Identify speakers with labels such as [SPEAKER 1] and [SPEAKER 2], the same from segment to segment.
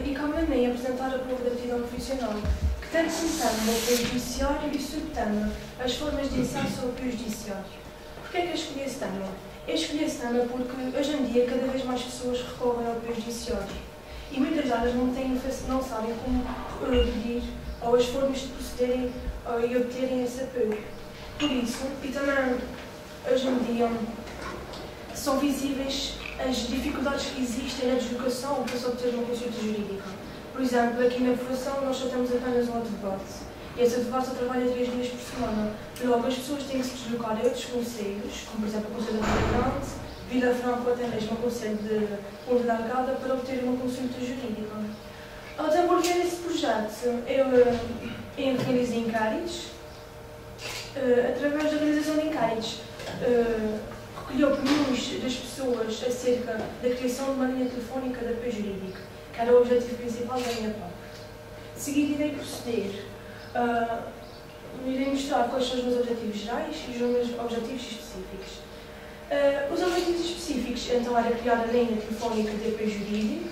[SPEAKER 1] E cabe-me apresentar a prova de aptidão profissional, que tanto se intama o apoio judiciário e subtema as formas de acesso ao apoio judiciário. Porquê é que eu escolhi esse tema? Eu escolhi esse tema porque hoje em dia cada vez mais pessoas recorrem ao apoio judiciário e muitas delas não sabem como pedir ou as formas de procederem e obterem esse apoio. Por isso, e também hoje em dia são visíveis as dificuldades que existem na deslocação para se obter uma consulta jurídica. Por exemplo, aqui na profissão nós só temos apenas um advogado e esse advogado só trabalha 3 dias por semana. Logo, as pessoas têm que se deslocar a outros concelhos, como por exemplo o Conselho de Vila Grande, Vila Franca ou até mesmo o Conselho de Ponta da Algada para obter uma consulta jurídica. Ao desenvolver esse projeto, eu realizei inquéritos. Através da realização de inquéritos, recolhi opiniões das pessoas acerca da criação de uma linha telefónica de apoio jurídico, que era o objetivo principal da minha parte. De seguida, irei proceder. Irei mostrar quais são os meus objetivos gerais e os meus objetivos específicos. Os objetivos específicos, então, era criar a linha telefónica de apoio jurídico,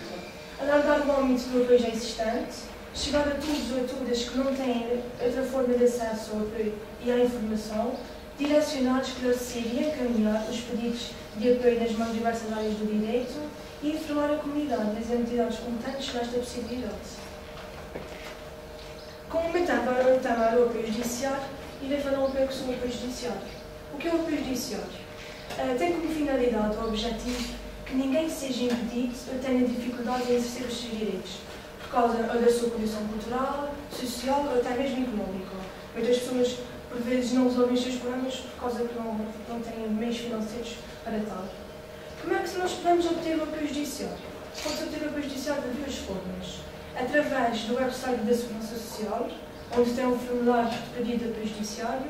[SPEAKER 1] alargar o âmbito do apoio já existente, chegar a todos ou a todas que não têm outra forma de acesso ao apoio e à informação, direcionar, esclarecer e encaminhar os pedidos de apoio nas mais diversas áreas do direito e informar a comunidade das entidades competentes nesta possibilidade. Como o meu tema era o apoio judiciário, irei falar um pouco sobre o apoio judiciário. O que é o apoio judiciário? Tem como finalidade ou objetivo que ninguém seja impedido ou tenha dificuldade em exercer os seus direitos, por causa da sua condição cultural, social ou até mesmo económica. Muitas pessoas, por vezes, não resolvem os seus problemas por causa que não têm meios financeiros para tal. Como é que nós podemos obter o apoio judiciário? Pode-se obter o apoio judiciário de 2 formas. Através do website da Segurança Social, onde tem um formulário de pedido de apoio judiciário,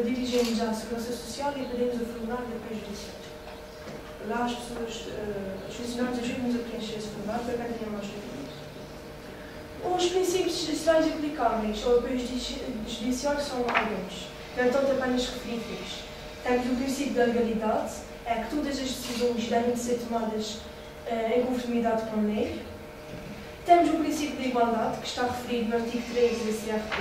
[SPEAKER 1] dirigimos à Segurança Social e pedimos o formulário de apoio judiciário. Lá as pessoas, os funcionários ajudam-nos a preencher esse formulário para quem tenha mais dúvidas. Os princípios gerais aplicáveis ao apoio judiciário são alguns, não tanto apenas referíveis. Temos o princípio da legalidade, é que todas as decisões devem ser tomadas em conformidade com a lei. Temos o princípio da igualdade, que está referido no artigo 3 da CRT,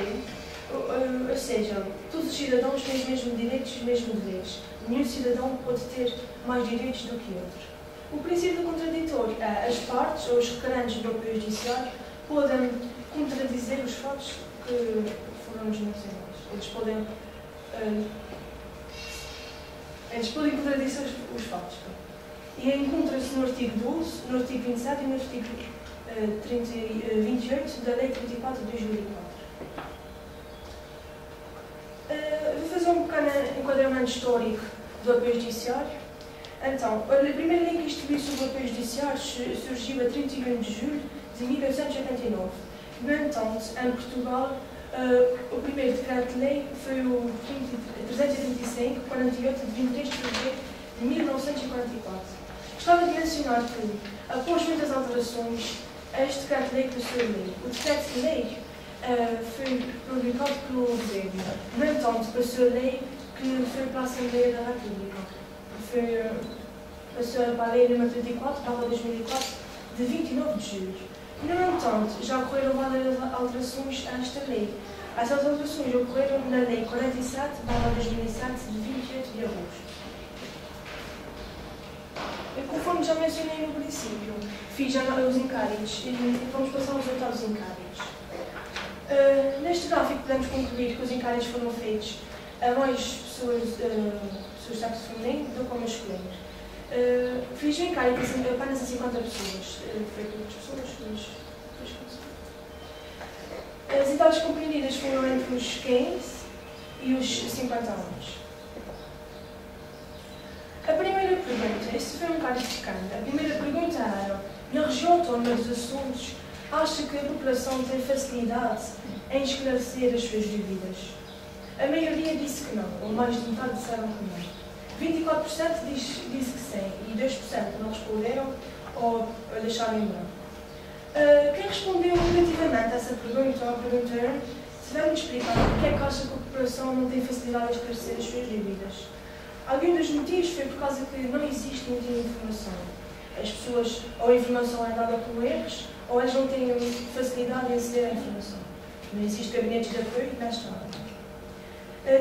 [SPEAKER 1] ou seja, todos os cidadãos têm os mesmos direitos e os mesmos deveres. Nenhum cidadão pode ter mais direitos do que outro. O princípio do contraditório é as partes ou os requerentes do apoio judiciário podem contradizer os fatos que foram mencionados. Eles podem contradizer os fatos. E encontra-se no artigo 12, no artigo 27 e no artigo 28 da Lei 34 de 2004. Vou fazer um pequeno enquadramento histórico do apoio judiciário. Então, a primeira lei que instituiu sobre o apoio judiciário surgiu a 31 de julho de 1889. No entanto, em Portugal, o primeiro decreto-lei foi o 335, 48, de 23 de fevereiro de 1944. Gostava de mencionar que, após muitas alterações, este decreto-lei passou a lei. O decreto-lei foi publicado pelo governo. No entanto, passou a lei que foi para a Assembleia da República. Passou para a lei nº 34/2004, de 29 de julho. No entanto, já ocorreram várias alterações a esta lei. As alterações ocorreram na Lei 47/2007, de 28 de agosto. Conforme já mencionei no princípio, fiz já os inquéritos e vamos passar aos oitavos inquéritos. Neste gráfico podemos concluir que os inquéritos foram feitos a mais pessoas do sexo feminino do que ao masculino. Fiz o inquérito apenas a 50 pessoas. Foi poucas pessoas, mas... As idades compreendidas foram entre os 15 e os 50 anos. A primeira pergunta, este foi um bocado secante. A primeira pergunta era: na região autónoma dos Açores, acha que a população tem facilidade em esclarecer as suas dúvidas? A maioria disse que não, ou mais de metade disseram que não. 24% disse que sim e 2% não responderam ou deixaram em branco. Quem respondeu negativamente a essa pergunta, ou a pergunta, tiveram de explicar porque é que acha que a população não tem facilidade a esclarecer as suas dúvidas. Algum dos motivos foi por causa que não existe muita informação. As pessoas, ou a informação é dada com erros, ou elas não têm facilidade em aceder à informação. Não existe gabinetes de apoio nesta área.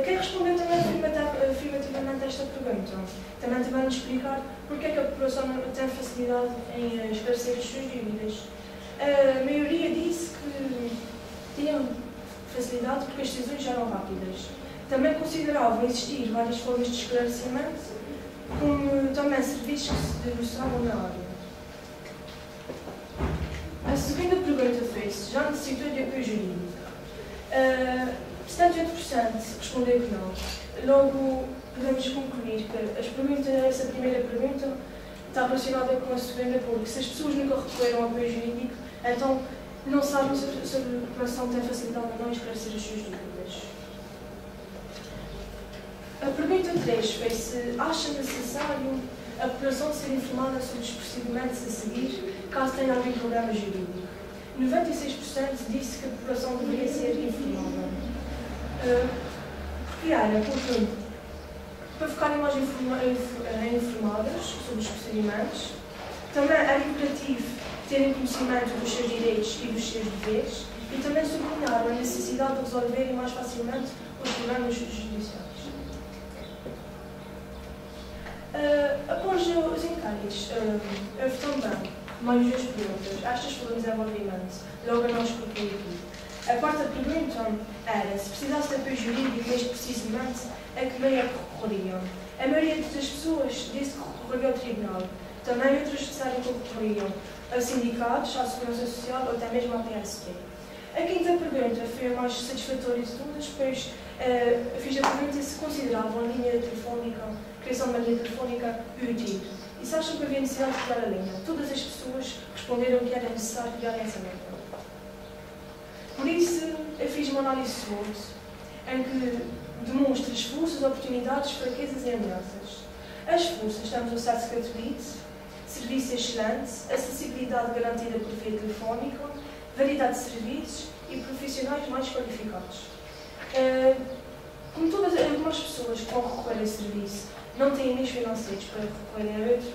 [SPEAKER 1] Quem respondeu também afirmativamente a esta pergunta, também tiveram de explicar porque é que a população não tem facilidade em esclarecer as suas dúvidas. A maioria disse que tinham facilidade porque as decisões eram rápidas. Também consideravam existir várias formas de esclarecimento, como também serviços que se debruçavam na área. A segunda pergunta foi-se: já necessitou de apoio jurídico? 78% respondeu que não. Logo, podemos concluir que essa primeira pergunta está relacionada com a segunda, porque se as pessoas nunca recorreram ao apoio jurídico, então não sabem se a população tem facilidade ou não em esclarecer as suas dúvidas. A pergunta 3 foi se acha necessário a população ser informada sobre os procedimentos a seguir caso tenha algum problema jurídico. 96% disse que a população deveria ser informada. Porque era, portanto, para ficarem mais informadas sobre os procedimentos, também era imperativo terem conhecimento dos seus direitos e dos seus deveres e também sublinharam a necessidade de resolverem mais facilmente os problemas judiciais. Após os inquéritos, houve também mais duas perguntas. Estas foram desenvolvimento, logo a nós concluímos. A quarta pergunta era se precisasse de apoio jurídico neste precisamente, a que meio é que recorriam. A maioria das pessoas disse que recorriam ao tribunal. Também outras disseram que recorriam a sindicatos, à segurança social ou até mesmo à PSP. A quinta pergunta foi a mais satisfatória de todas, pois fiz a pergunta se consideravam a linha telefónica, a criação de uma linha telefónica útil. E se acham que havia necessidade de criar a linha? Todas as pessoas responderam que era necessário criar essa linha. Por isso, eu fiz uma análise SWOT, em que demonstra as forças, oportunidades, fraquezas e ameaças. As forças: temos acesso gratuito, serviço excelente, acessibilidade garantida por via telefónica, variedade de serviços e profissionais mais qualificados. Como as pessoas que vão recorrer a esse serviço não têm meios financeiros para recorrer a outro,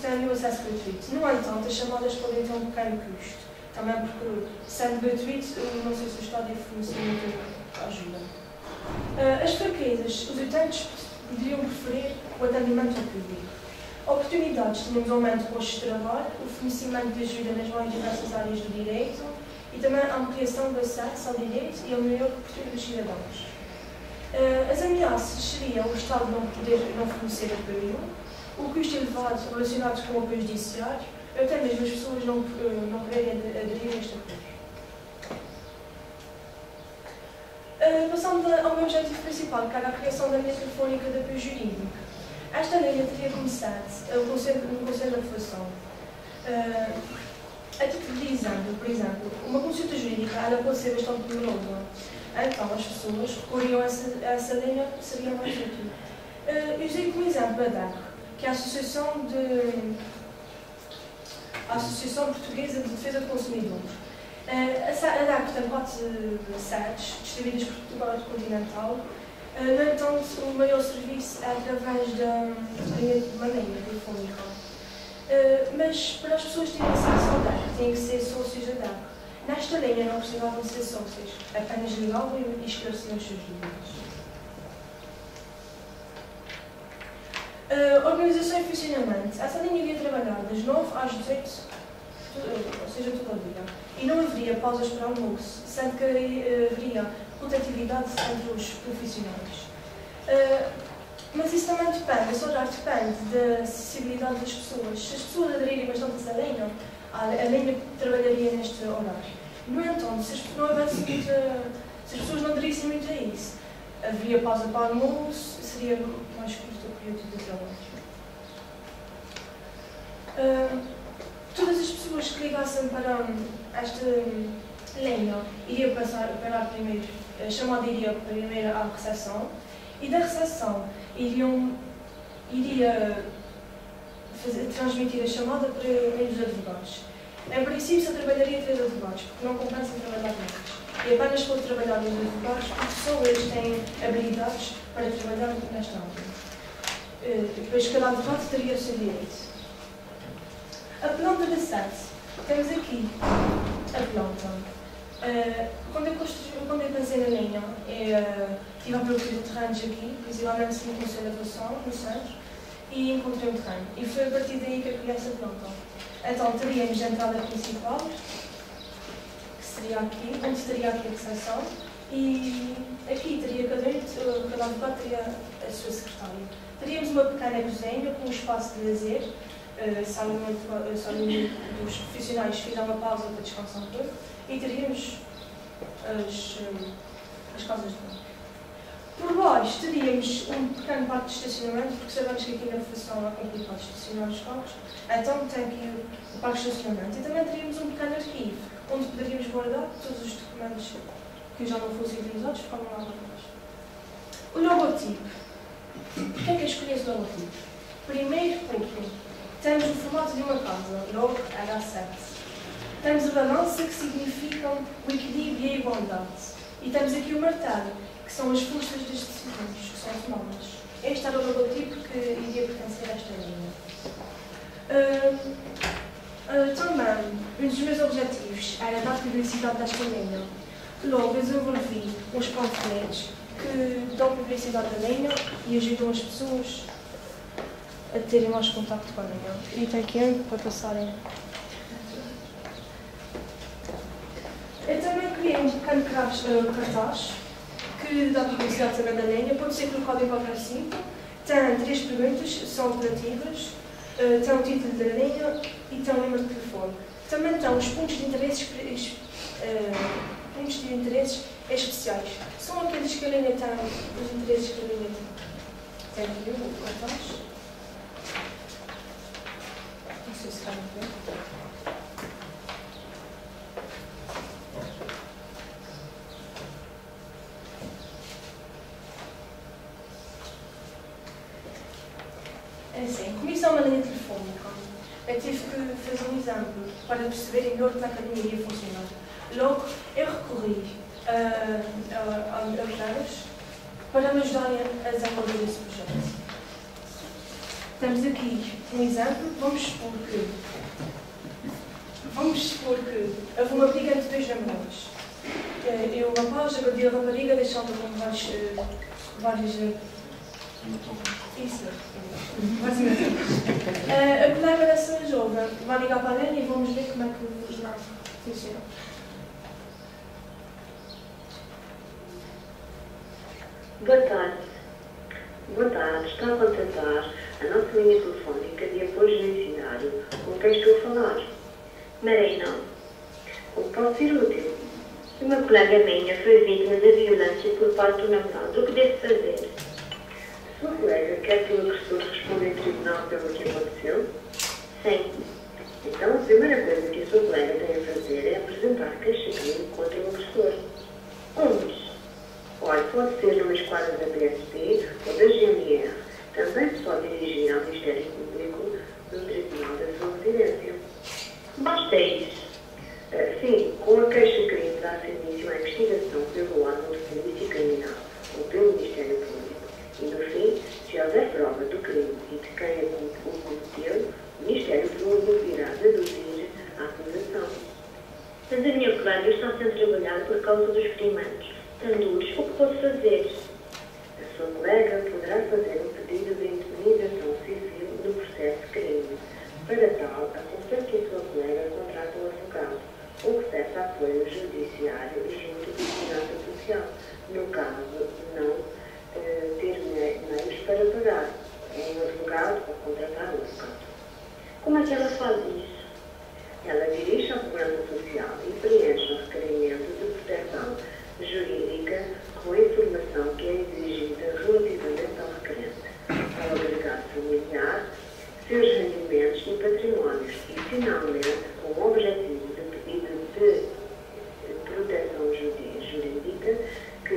[SPEAKER 1] têm o acesso gratuito. No entanto, as chamadas podem ter um pequeno custo, também porque, sendo gratuito, não sei se o Estado deve fornecer muita ajuda. As fraquezas: os utentes poderiam preferir o atendimento ao público. Oportunidades: tínhamos aumento de postos de trabalho, o fornecimento de ajuda nas mais diversas áreas do direito e também a ampliação do acesso ao direito e a melhor cobertura dos cidadãos. As ameaças seriam o Estado não fornecer apoio, o custo elevado relacionado com o apoio judiciário, ou até mesmo as pessoas não poderem aderir a este apoio. Passando ao meu objetivo principal, que era a criação da linha telefónica de apoio jurídico. Esta linha teria começado no Conselho de Aprovação. A título de exemplo, por exemplo, uma consulta jurídica ela pode ser bastante dolorosa. Então, as pessoas recorriam a essa linha, seria mais útil. Eu usei como exemplo a DAC, que é a Associação Portuguesa de Defesa do Consumidor. A DAC tem 4 sedes, distribuídas por Portugal continental. No entanto, o maior serviço é através de uma linha telefónica. Mas para as pessoas terem acesso ao DAC, têm que ser sócios da DAC. Nesta linha não precisavam ser sócios, apenas ligavam e esclareciam os seus dúvidas. Organização e funcionamento. Essa linha iria trabalhar das 9 às 18, ou seja, todo o dia. E não haveria pausas para almoço, sendo que haveria rotatividade entre os profissionais. Mas isso também depende, esse horário depende da acessibilidade das pessoas. Se as pessoas aderirem bastante a essa linha, a linha trabalharia neste horário. No entanto, se as pessoas não aderissem muito a isso, havia pausa para almoço, seria mais curto o período de trabalho. Todas as pessoas que ligassem para esta linha iriam parar primeiro A chamada iria primeiro à recepção e da recepção iria transmitir a chamada para os advogados. Em princípio, só trabalharia 3 advogados, porque não compensa trabalhar mais. E apenas por trabalhar os advogados, porque só eles têm habilidades para trabalhar nesta área. Depois, cada advogado teria o seu direito. A planta da sede. Temos aqui a planta. Quando eu pensei na linha, estive à procura de terrenos aqui, principalmente no Conselho de Avação, no centro, e encontrei um terreno. E foi a partir daí que eu criei essa planta. Então, teríamos a entrada principal, que seria aqui, onde teria aqui a recepção, e aqui teria cada advogado teria a sua secretária. Teríamos uma pequena cozinha com um espaço de lazer, se algum dos profissionais fizer uma pausa para descansar um pouco, e teríamos as casas de banho. Por baixo teríamos um pequeno parque de estacionamento, porque sabemos que aqui na profissão é complicado estacionar os carros, então tem aqui o parque de estacionamento. E também teríamos um pequeno arquivo, onde poderíamos guardar todos os documentos que já não fossem utilizados, ficavam lá guardados. O logotipo. Porquê é que eu escolhi esse logotipo? Primeiro porque temos o formato de uma casa, logo H7. Temos a balança, que significa o equilíbrio e a igualdade. E temos aqui o martelo, que são as forças das decisões, que são tomadas. Este era o logotipo que iria pertencer a esta linha. Também, um dos meus objetivos era dar publicidade desta linha. Logo, eu desenvolvi uns panfletos que dão publicidade da linha e ajudam as pessoas a terem mais contacto com a linha. E tem aqui um para passarem. Eu também criei um pequeno cartaz que dá publicidade também da linha, pode ser colocado em qualquer sítio. Tem 3 perguntas, são operativas, tem o título da linha e tem o número de telefone. Também tem os pontos de interesses especiais. São aqueles que a linha tem, os interesses que a linha tem. Tem aqui o cartaz. Não sei se está a ver. É assim, como isso é uma linha telefónica, eu tive que fazer um exemplo para perceber melhor como é que a linha iria funcionar. Logo, eu recorri a mulheres para me ajudarem a desenvolver esse projeto. Temos aqui um exemplo, vamos supor que houve uma briga entre 2 namorados. Eu, o rapaz, agredi a rapariga, deixando com vários isso. A colega dessa jovem vai ligar para a linha e vamos ver como é que o jornal funciona.
[SPEAKER 2] Boa tarde. Boa tarde. Está a contactar a nossa linha telefónica de apoio judiciário com quem estou a falar. Marina. Como posso ser útil? Uma colega minha foi vítima da violência por parte do namorado. O que devo fazer? Sua colega quer que o agressor responda em tribunal pelo que aconteceu? Sim. Então, a primeira coisa que a sua colega tem a fazer é apresentar queixa-crime contra o agressor. Onde? Olha, pode ser numa esquadra da PSP ou da GNR. Também se pode dirigir ao Ministério Público no Tribunal da sua residência. Basta isso. Sim, com a queixa-crime dá-se início à investigação pelo órgão de polícia criminal ou pelo Ministério Público. E, no fim, se houver prova do crime e de quem o cometeu, o Ministério Público irá deduzir a acusação. Mas a minha colega está sendo trabalhada por causa dos ferimentos. Tão duros, o que posso fazer? A sua colega poderá fazer um pedido de indemnização civil no processo de crime. Para tal, aconselho que a sua colega contrate um advogado ou que peça apoio judiciário junto da Segurança Social. No caso, não ter meios para pagar um advogado ou contratar um advogado. Como é que ela faz isso? Ela dirige à Segurança Social e preenche o requerimento de proteção jurídica com a informação que é exigida relativamente ao requerente, ao agregado familiar, seus rendimentos e patrimónios e, finalmente, com o objetivo de pedido de proteção jurídica que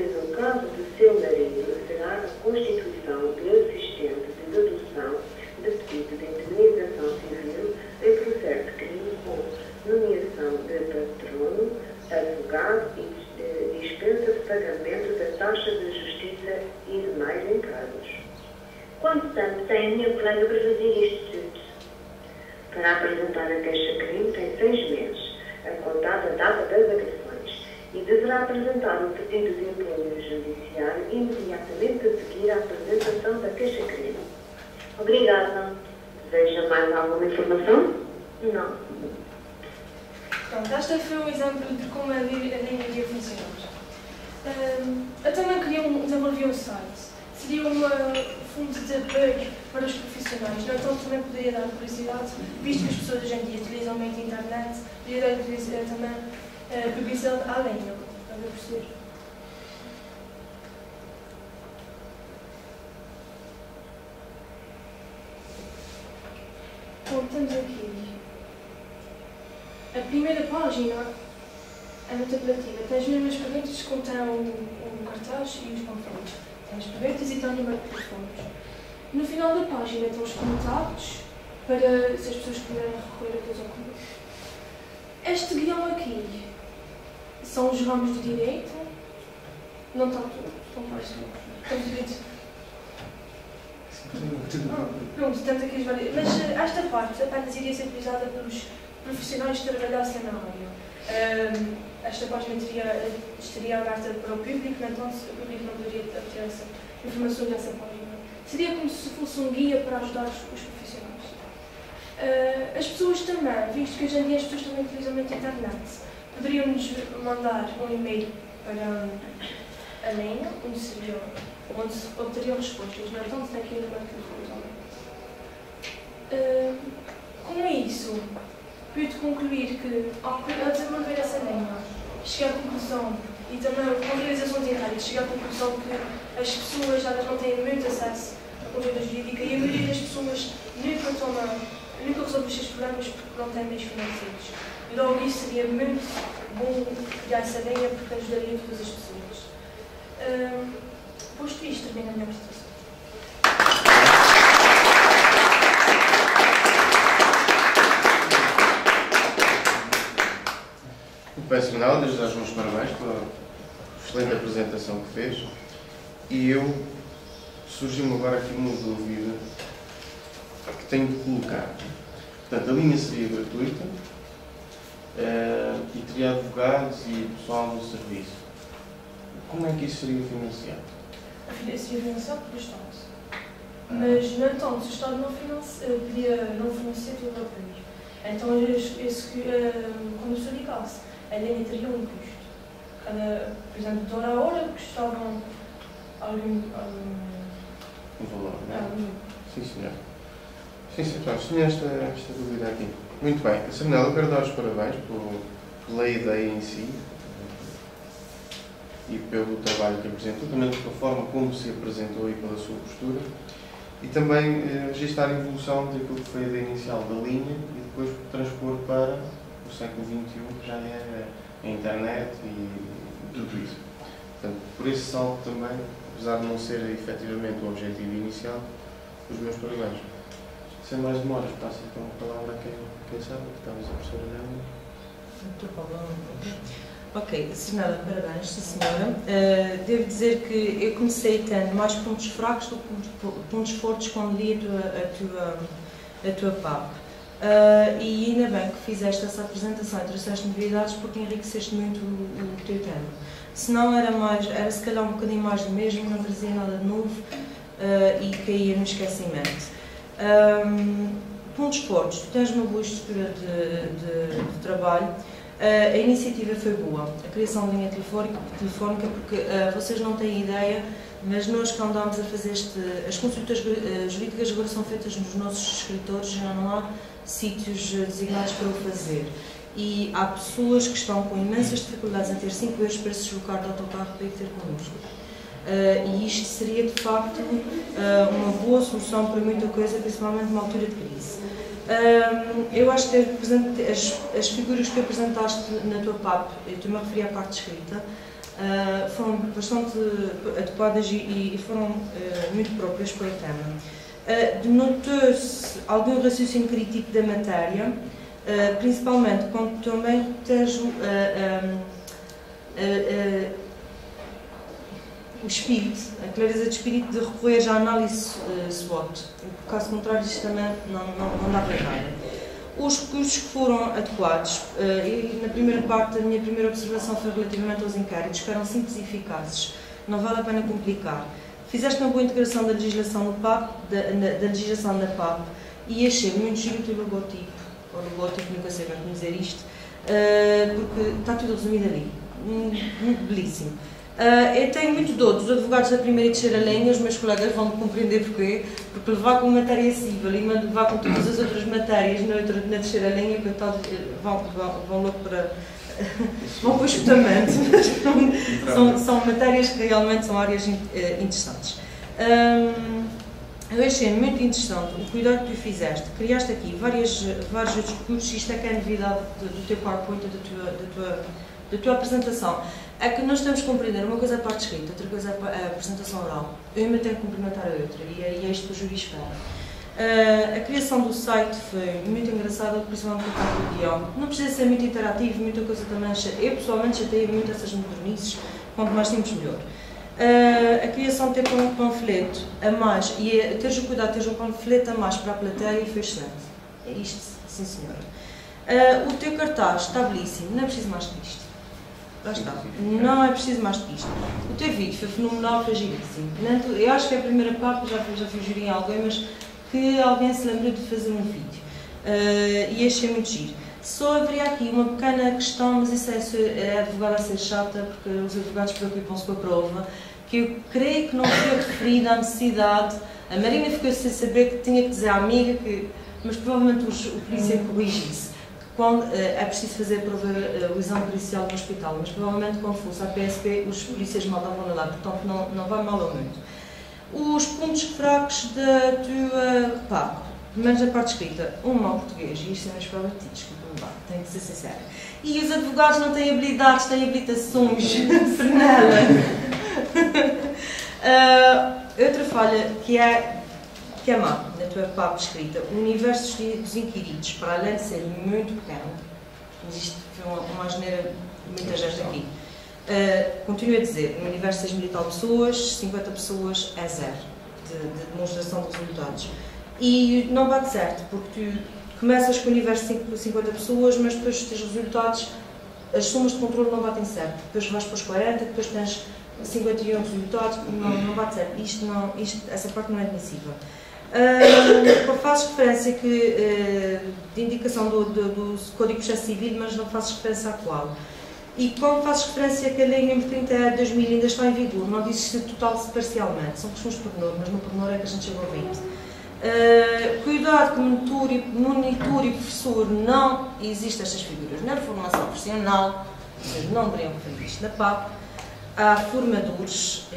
[SPEAKER 2] Quanto tempo tem a minha colega para fazer isto tudo? Para apresentar a queixa-crime tem 6 meses, a contar da data das agressões, e deverá apresentar o pedido de apoio judiciário imediatamente a seguir à apresentação da queixa-crime. Obrigada. Deseja mais alguma informação? Não.
[SPEAKER 1] Pronto, este foi um exemplo de como a linha iria funcionar. Eu também queria desenvolver um site. Seria uma fonte de apoio para os profissionais. No entanto, também poderia dar publicidade, visto que as pessoas hoje em dia utilizam muito a internet, poderia dar também publicidade à linha, para perceber. Bom, temos aqui. A primeira página é muito apelativa. Tem as mesmas perguntas que contém o cartaz e os panfletos. Tem as perguntas e tem o número de telefones. No final da página estão os contactos para se as pessoas quiserem recorrer a coisa ao comum. Este guião aqui são os ramos de direito. Não está tudo. Estão mais estão direito. Pronto, temos aqui as várias. Mas esta parte apenas iria ser utilizada pelos profissionais que trabalhassem na área. Esta página estaria aberta para o público, então o público não poderia obter essa informação dessa página. Seria como se fosse um guia para ajudar os profissionais. As pessoas também, visto que hoje em dia as pessoas também utilizam muito a internet, poderiam-nos mandar um e-mail para a linha, onde se obteriam respostas. Não, então tem aqui o número de telefone. Com isso, pude concluir que, ao desenvolver essa linha, cheguei à conclusão, e também com realizações internas, cheguei à conclusão que as pessoas já não têm muito acesso à consulta jurídica e a maioria das pessoas nunca resolve os seus problemas porque não têm meios financeiros. E logo isso seria muito bom criar essa linha porque ajudaria todas as pessoas. Posto isto, termina a minha apresentação.
[SPEAKER 3] Bem, Sr. Manela, desde já os meus parabéns pela excelente apresentação que fez. E surgiu-me agora aqui uma dúvida que tenho de colocar. Portanto, a linha seria gratuita e teria advogados e pessoal no serviço. Como é que isso seria financiado?
[SPEAKER 1] Seria financiado pelo Estado. Mas, no entanto, se o Estado podia não fornecer todo o apoio. Então, quando se ligasse, a linha teria um custo. Por exemplo, de hora a hora custavam algum
[SPEAKER 3] valor, não é? Sim, senhor. Sim, senhor. Pronto, tinha esta dúvida aqui. Muito bem. Sr. Manela, eu quero dar os parabéns pela ideia em si e pelo trabalho que apresentou, também pela forma como se apresentou e pela sua postura. E também registrar a evolução daquilo que foi a ideia inicial da linha e depois transpor para o século XXI, que já é a internet e tudo isso. Portanto, por esse salto também, apesar de não ser efetivamente o objetivo inicial, os meus parabéns. Sem mais demoras, passo então a palavra a quem sabe, que talvez a professora Nelly.
[SPEAKER 4] Muito bom. Ok, Senhora, parabéns, sim senhora. Devo dizer que eu comecei tendo mais pontos fracos do que pontos fortes quando li a tua PAP. E ainda bem que fizeste essa apresentação e trouxeste novidades porque enriqueceste muito o teu tema. Se não era se calhar um bocadinho mais do mesmo, não trazia nada de novo e caía no esquecimento. Pontos fortes, tu tens uma boa estrutura de trabalho. A iniciativa foi boa, a criação de linha telefónica, porque vocês não têm ideia, mas nós que andámos a fazer as consultas jurídicas agora são feitas nos nossos escritórios, já não há sítios designados para o fazer. E há pessoas que estão com imensas dificuldades em ter 5 euros para se deslocar de autocarro para ir ter connosco. E isto seria de facto uma boa solução para muita coisa, principalmente numa altura de crise. Eu acho que as figuras que apresentaste na tua PAP, eu estou-me a referir à parte escrita, foram bastante adequadas e foram muito próprias para o tema. Denotou-se algum raciocínio crítico da matéria, principalmente quando também tejo o espírito, a clareza de espírito de recorrer à análise SWOT. Caso contrário, isto também não dá para nada. Os recursos que foram adequados, e na primeira parte a minha primeira observação foi relativamente aos inquéritos, que eram simples e eficazes, não vale a pena complicar. Fizeste uma boa integração da legislação no PAP, da legislação da PAP, e achei muito giro o teu logotipo, nunca sei como dizer isto, porque está tudo resumido ali, muito belíssimo. Eu tenho muito dor dos advogados da primeira e terceira linha, os meus colegas vão compreender porquê, porque levar com matéria civil e levar com todas as outras matérias na terceira linha, vão logo para... vão para o escutamento, mas são matérias que realmente são áreas interessantes. Eu achei muito interessante o cuidado que tu fizeste, criaste aqui vários outros recursos, isto é que é a novidade do teu PowerPoint, da tua apresentação. É que nós temos que compreender uma coisa é a parte escrita, outra coisa é a apresentação oral. Eu ainda tenho que complementar a outra, e é isto que o júri espera. A criação do site foi muito engraçada, principalmente com a parte do guião. Não precisa ser muito interativo, muita coisa também. Eu pessoalmente chateio muito essas modernices, quanto mais simples melhor. A criação de ter um panfleto a mais, e teres o cuidado de teres um panfleto a mais para a plateia foi excelente. É isto, sim senhora. O teu cartaz está belíssimo, não é preciso mais que isto. Lá está. Não é preciso mais que isto. O teu vídeo foi fenomenal, foi giríssimo. Eu acho que é a primeira parte, já fiz júri em alguém, mas que alguém se lembrou de fazer um vídeo. E achei muito giro. Só haveria aqui uma pequena questão, mas isso é advogada a ser chata, porque os advogados preocupam-se com a prova, que eu creio que não foi referida à necessidade. A Marina ficou sem saber que tinha que dizer à amiga que, mas provavelmente o polícia corrige isso. Quando é preciso fazer a prova, o exame pericial no hospital, mas provavelmente quando fosse à PSP os polícias mal davam lá, portanto não vai mal ou muito. Os pontos fracos da tua PAP, pelo menos na parte escrita, um mau português, e isto é uma escola de desculpa-me lá, tenho que ser sincera. E os advogados não têm habilidades, têm habilitações, Fernela. Outra falha que é má na tua PAP escrita, o universo dos inquiridos, para além de ser muito pequeno, mas isto foi uma asneira de muita gente aqui, continuo a dizer, no universo de 6.000 e tal pessoas, 50 pessoas é zero de demonstração de resultados. E não bate certo, porque tu começas com o universo de 50 pessoas, mas depois os teus resultados, as somas de controle não batem certo. Depois vais para os 40, depois tens 51 resultados, não bate certo. Essa parte não é admissível. Fazes referência de indicação do Código de Processo Civil, mas não fazes referência à qual. E quando fazes referência que a lei número 30 de 2000 ainda está em vigor, não dizes se total se parcialmente, são questões por pormenor, mas no pormenor é que a gente chegou a 20. Cuidado que monitor e professor não existem estas figuras na formação profissional, vocês não deveriam referir isto na PAP. Há formadores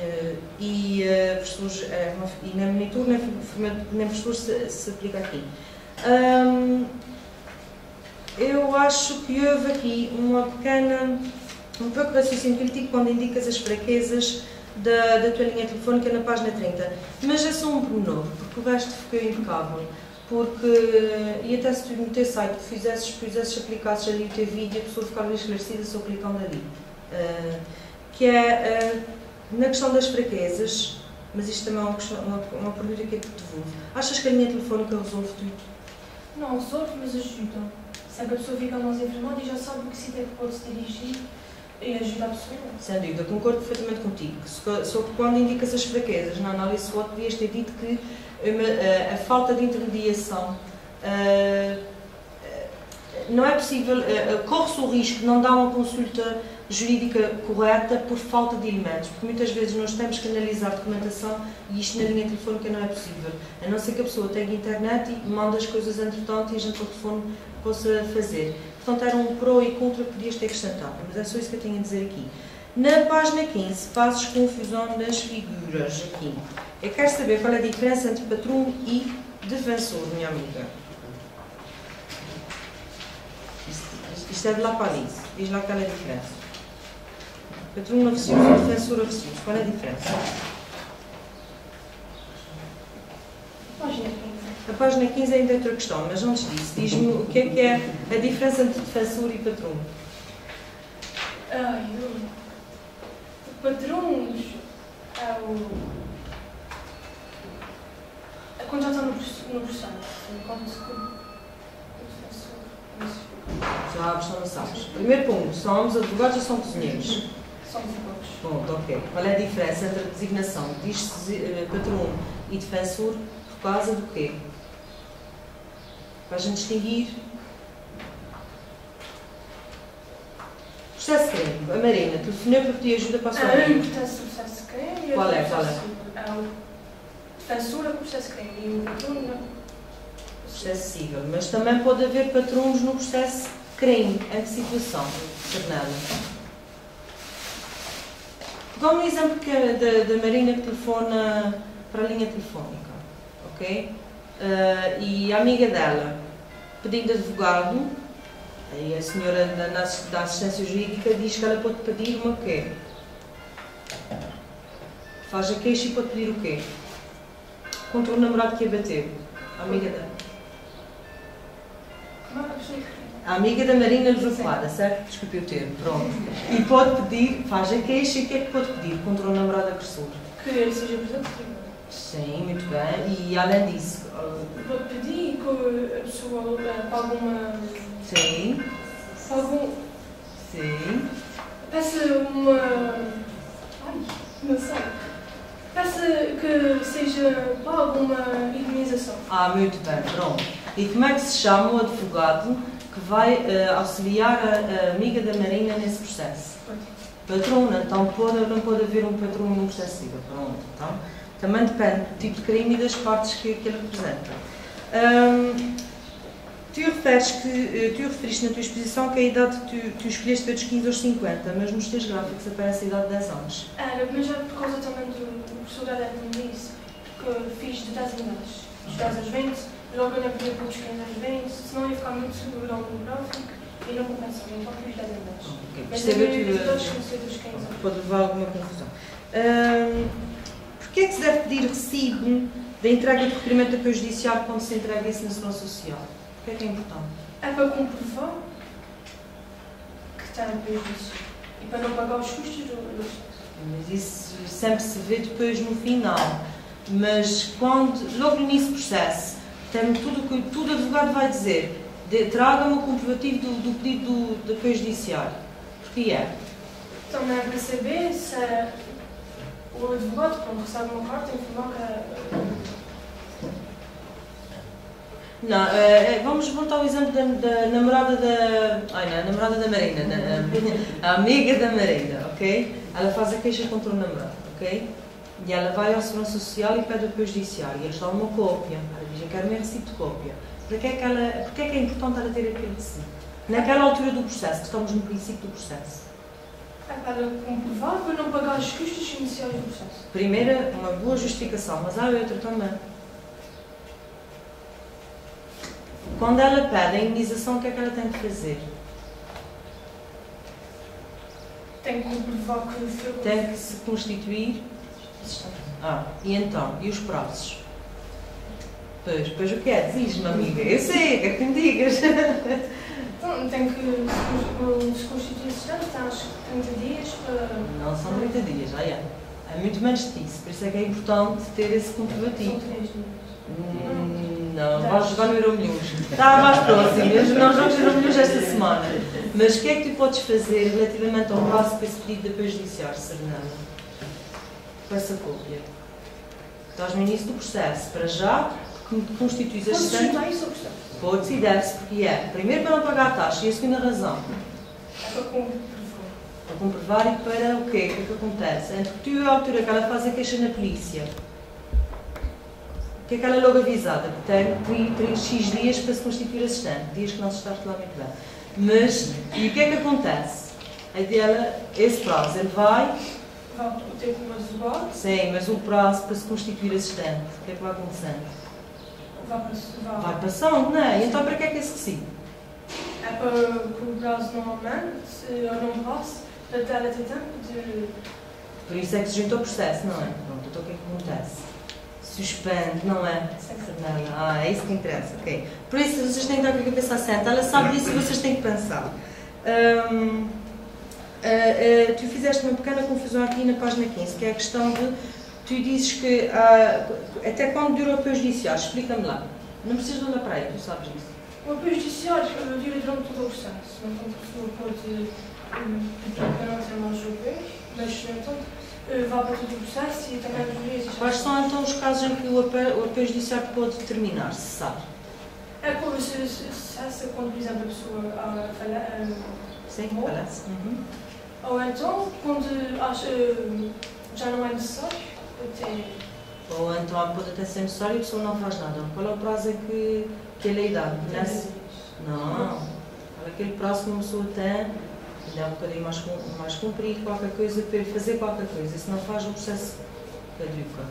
[SPEAKER 4] e professores, e nem monitor nem professor se aplica aqui. Eu acho que houve aqui um pouco de raciocínio crítico quando indicas as fraquezas da tua linha telefónica na página 30. Mas é só um pormenor, porque o resto ficou impecável. E até se tu no teu site aplicasses ali o teu vídeo, a pessoa ficava esclarecida só clicando ali. Que é na questão das fraquezas, mas isto também é uma pergunta que eu te devolvo. Achas que a linha telefónica resolve tudo?
[SPEAKER 1] Não resolve, mas ajuda. Se a pessoa fica mais informada e já sabe o que sítio é que pode se dirigir e ajudar a pessoa.
[SPEAKER 4] Sem dúvida, concordo perfeitamente contigo. Só que quando indicas as fraquezas na análise SWOT, devias ter dito que a falta de intermediação não é possível, corre-se o risco de não dar uma consulta jurídica correta por falta de elementos, porque muitas vezes nós temos que analisar documentação e isto na linha telefónica não é possível, a não ser que a pessoa tenha internet e manda as coisas entretanto e a gente por telefone possa fazer. Portanto, era um pró e contra que podias ter acrescentado, mas é só isso que eu tenho a dizer aqui. Na página 15, fazes confusão das figuras aqui. Eu quero saber qual é a diferença entre patrono e defensor, minha amiga. Isto é de lá para ali. Diz lá qual é a diferença. Patrono oficioso e defensor oficioso. Qual é a diferença?
[SPEAKER 1] Página 15.
[SPEAKER 4] A página 15 ainda é outra questão, mas antes disso, diz-me o que é a diferença entre defensor e patrono.
[SPEAKER 1] Patronos quando já está no processo.
[SPEAKER 4] Já não sabes. Primeiro ponto, somos advogados ou são cozinheiros?
[SPEAKER 1] Somos advogados.
[SPEAKER 4] Ponto, ok. Qual é a diferença entre a designação de patrono e defensor por causa do quê? Para a gente distinguir. Processo de crime. A Marina telefonou para pedir ajuda para a sua
[SPEAKER 1] A
[SPEAKER 4] amiga.
[SPEAKER 1] importância do processo de crime.
[SPEAKER 4] Qual é?
[SPEAKER 1] É o defensor do processo de crime e o patrono não.
[SPEAKER 4] Processo civil. Mas também pode haver patronos no processo de crime. Em que situação, Fernanda? Dá um exemplo da Marina que telefona para a linha telefónica, ok? E a amiga dela, pedindo advogado, aí a senhora da assistência jurídica diz que ela pode pedir uma quê? Faz a queixa e pode pedir o quê? Contra o namorado que a bateu. A amiga dela. A amiga da Marina Levada, certo? Desculpe o termo, pronto. E pode pedir, faz a queixa e o que é que pode pedir contra o namorado agressor?
[SPEAKER 1] Que ele seja presente.
[SPEAKER 4] Sim, muito bem. E além disso?
[SPEAKER 1] Pode pedir que a pessoa pague uma.
[SPEAKER 4] Sim.
[SPEAKER 1] Pague
[SPEAKER 4] Sim.
[SPEAKER 1] peça uma. Ai, não sei. Peça que seja pague uma indemnização.
[SPEAKER 4] Muito bem, pronto. E como é que se chama o advogado que vai auxiliar a amiga da Marina nesse processo? Patrona. Então não pode haver um patrono num processo civil. Pronto. Então, também depende do tipo de crime e das partes que ele representa. Tu referiste na tua exposição que a idade que tu escolheste foi dos 15 aos 50, mas nos teus gráficos aparece a idade de 10 anos.
[SPEAKER 1] Era, mas é por causa também do professor Adete me disse que fiz de 10 anos. Dos 10 aos 20, logo eu não podia pôr dos 15 aos 20, senão ia ficar muito seguro no gráfico e não compensava, então fiz 10 anos.
[SPEAKER 4] Okay.
[SPEAKER 1] Mas
[SPEAKER 4] Percebe
[SPEAKER 1] todos conhecer dos 15 anos.
[SPEAKER 4] Pode levar alguma confusão. Porquê é que se deve pedir recibo da entrega do requerimento de apoio judiciário quando se entrega isso na Segurança Social? Porquê é que é importante?
[SPEAKER 1] É para comprovar que está no apoio judiciário e para não pagar os custos do processo.
[SPEAKER 4] Mas isso sempre se vê depois no final. Mas quando, logo no início do processo, tem tudo o advogado vai dizer, traga-me o comprovativo do pedido de apoio judiciário. Porquê é?
[SPEAKER 1] Também é para saber se o advogado, quando recebe uma carta, informar que
[SPEAKER 4] Não, vamos voltar ao exemplo da namorada da... a namorada da Marina, a amiga da Marina, ok? Ela faz a queixa contra o namorado, ok? E ela vai à Segurança Social e pede apoio judiciário. E eles dão uma cópia. Ela diz, eu quero o meu recibo de cópia. Porquê é que é importante ela ter aquele recibo? Naquela altura do processo, que estamos no princípio do processo.
[SPEAKER 1] é para comprovar para não pagar os custos iniciais do processo.
[SPEAKER 4] Primeira, uma boa justificação, mas há outra também. Quando ela pede a indenização, o que é que ela tem que fazer?
[SPEAKER 1] Tem que comprovar que foi.
[SPEAKER 4] Tem que se constituir. E então? E os prazos? Pois o que é? Diz-me, amiga. Eu sei, quer que me digas.
[SPEAKER 1] Então, tem que se constituir assistente, tem acho que 30 dias para.
[SPEAKER 4] Não são 30 dias, já é. É muito menos disso, por isso é que é importante ter esse comprovativo.
[SPEAKER 1] São 3 dias.
[SPEAKER 4] Não, vais jogar no Euromilhões. Está mais próximo, nós vamos no Euromilhões esta semana. Mas o que é que tu podes fazer relativamente ao prazo para esse pedido de apoio judiciário, Fernanda? Com essa cópia. Estás no início do processo. Para já, constituís
[SPEAKER 1] Pode
[SPEAKER 4] assistente.
[SPEAKER 1] juntar isso ao processo.
[SPEAKER 4] Pode e deve-se, porque é. Primeiro, para não pagar a taxa, e a segunda razão.
[SPEAKER 1] É para comprovar.
[SPEAKER 4] Para comprovar e para o quê? O que é que acontece? Entre que tu e a altura que ela faz a queixa na polícia, o que é que ela é logo avisada? Que tem X dias para se constituir assistente. Dias que não se está a falar muito bem. Mas, e o que é que acontece? Aí dela, esse prazo, ele vai
[SPEAKER 1] ter como advogado.
[SPEAKER 4] Sim, mas o prazo para se constituir assistente, o que é que vai acontecendo? Vai passando, não é? Então para que é que esse recibo?
[SPEAKER 1] É para que o prazo normalmente, se eu não passo, para ela ter tempo de.
[SPEAKER 4] Por isso é que se junta ao processo, não é? Pronto, então o que é que acontece? Suspende, não é? É isso que interessa, ok. Por isso vocês têm que dar com a cabeça assente. Ela sabe disso e vocês têm que pensar. Tu fizeste uma pequena confusão aqui na página 15, que é a questão de tu dizes que até quando dura o apoio judiciário? Explica-me lá. Não precisas de olhar para aí, tu sabes isso.
[SPEAKER 1] O apoio judiciário dura durante todo o processo. Não como a pessoa pode para não ter mais apoios, mas então vai para todo o processo e também os juízes.
[SPEAKER 4] Quais são então os casos em que o apoio judiciário pode terminar, se sabe?
[SPEAKER 1] É como se quando, por exemplo, a pessoa
[SPEAKER 4] falece.
[SPEAKER 1] Ou então, quando já não é necessário,
[SPEAKER 4] ou então pode até ser necessário e a pessoa não faz nada. Qual é o prazo em que a lei dá? Não. Aquele prazo que uma pessoa tem, ainda é um bocadinho mais comprido, qualquer coisa, para ele fazer qualquer coisa. Se não faz, o processo caduca.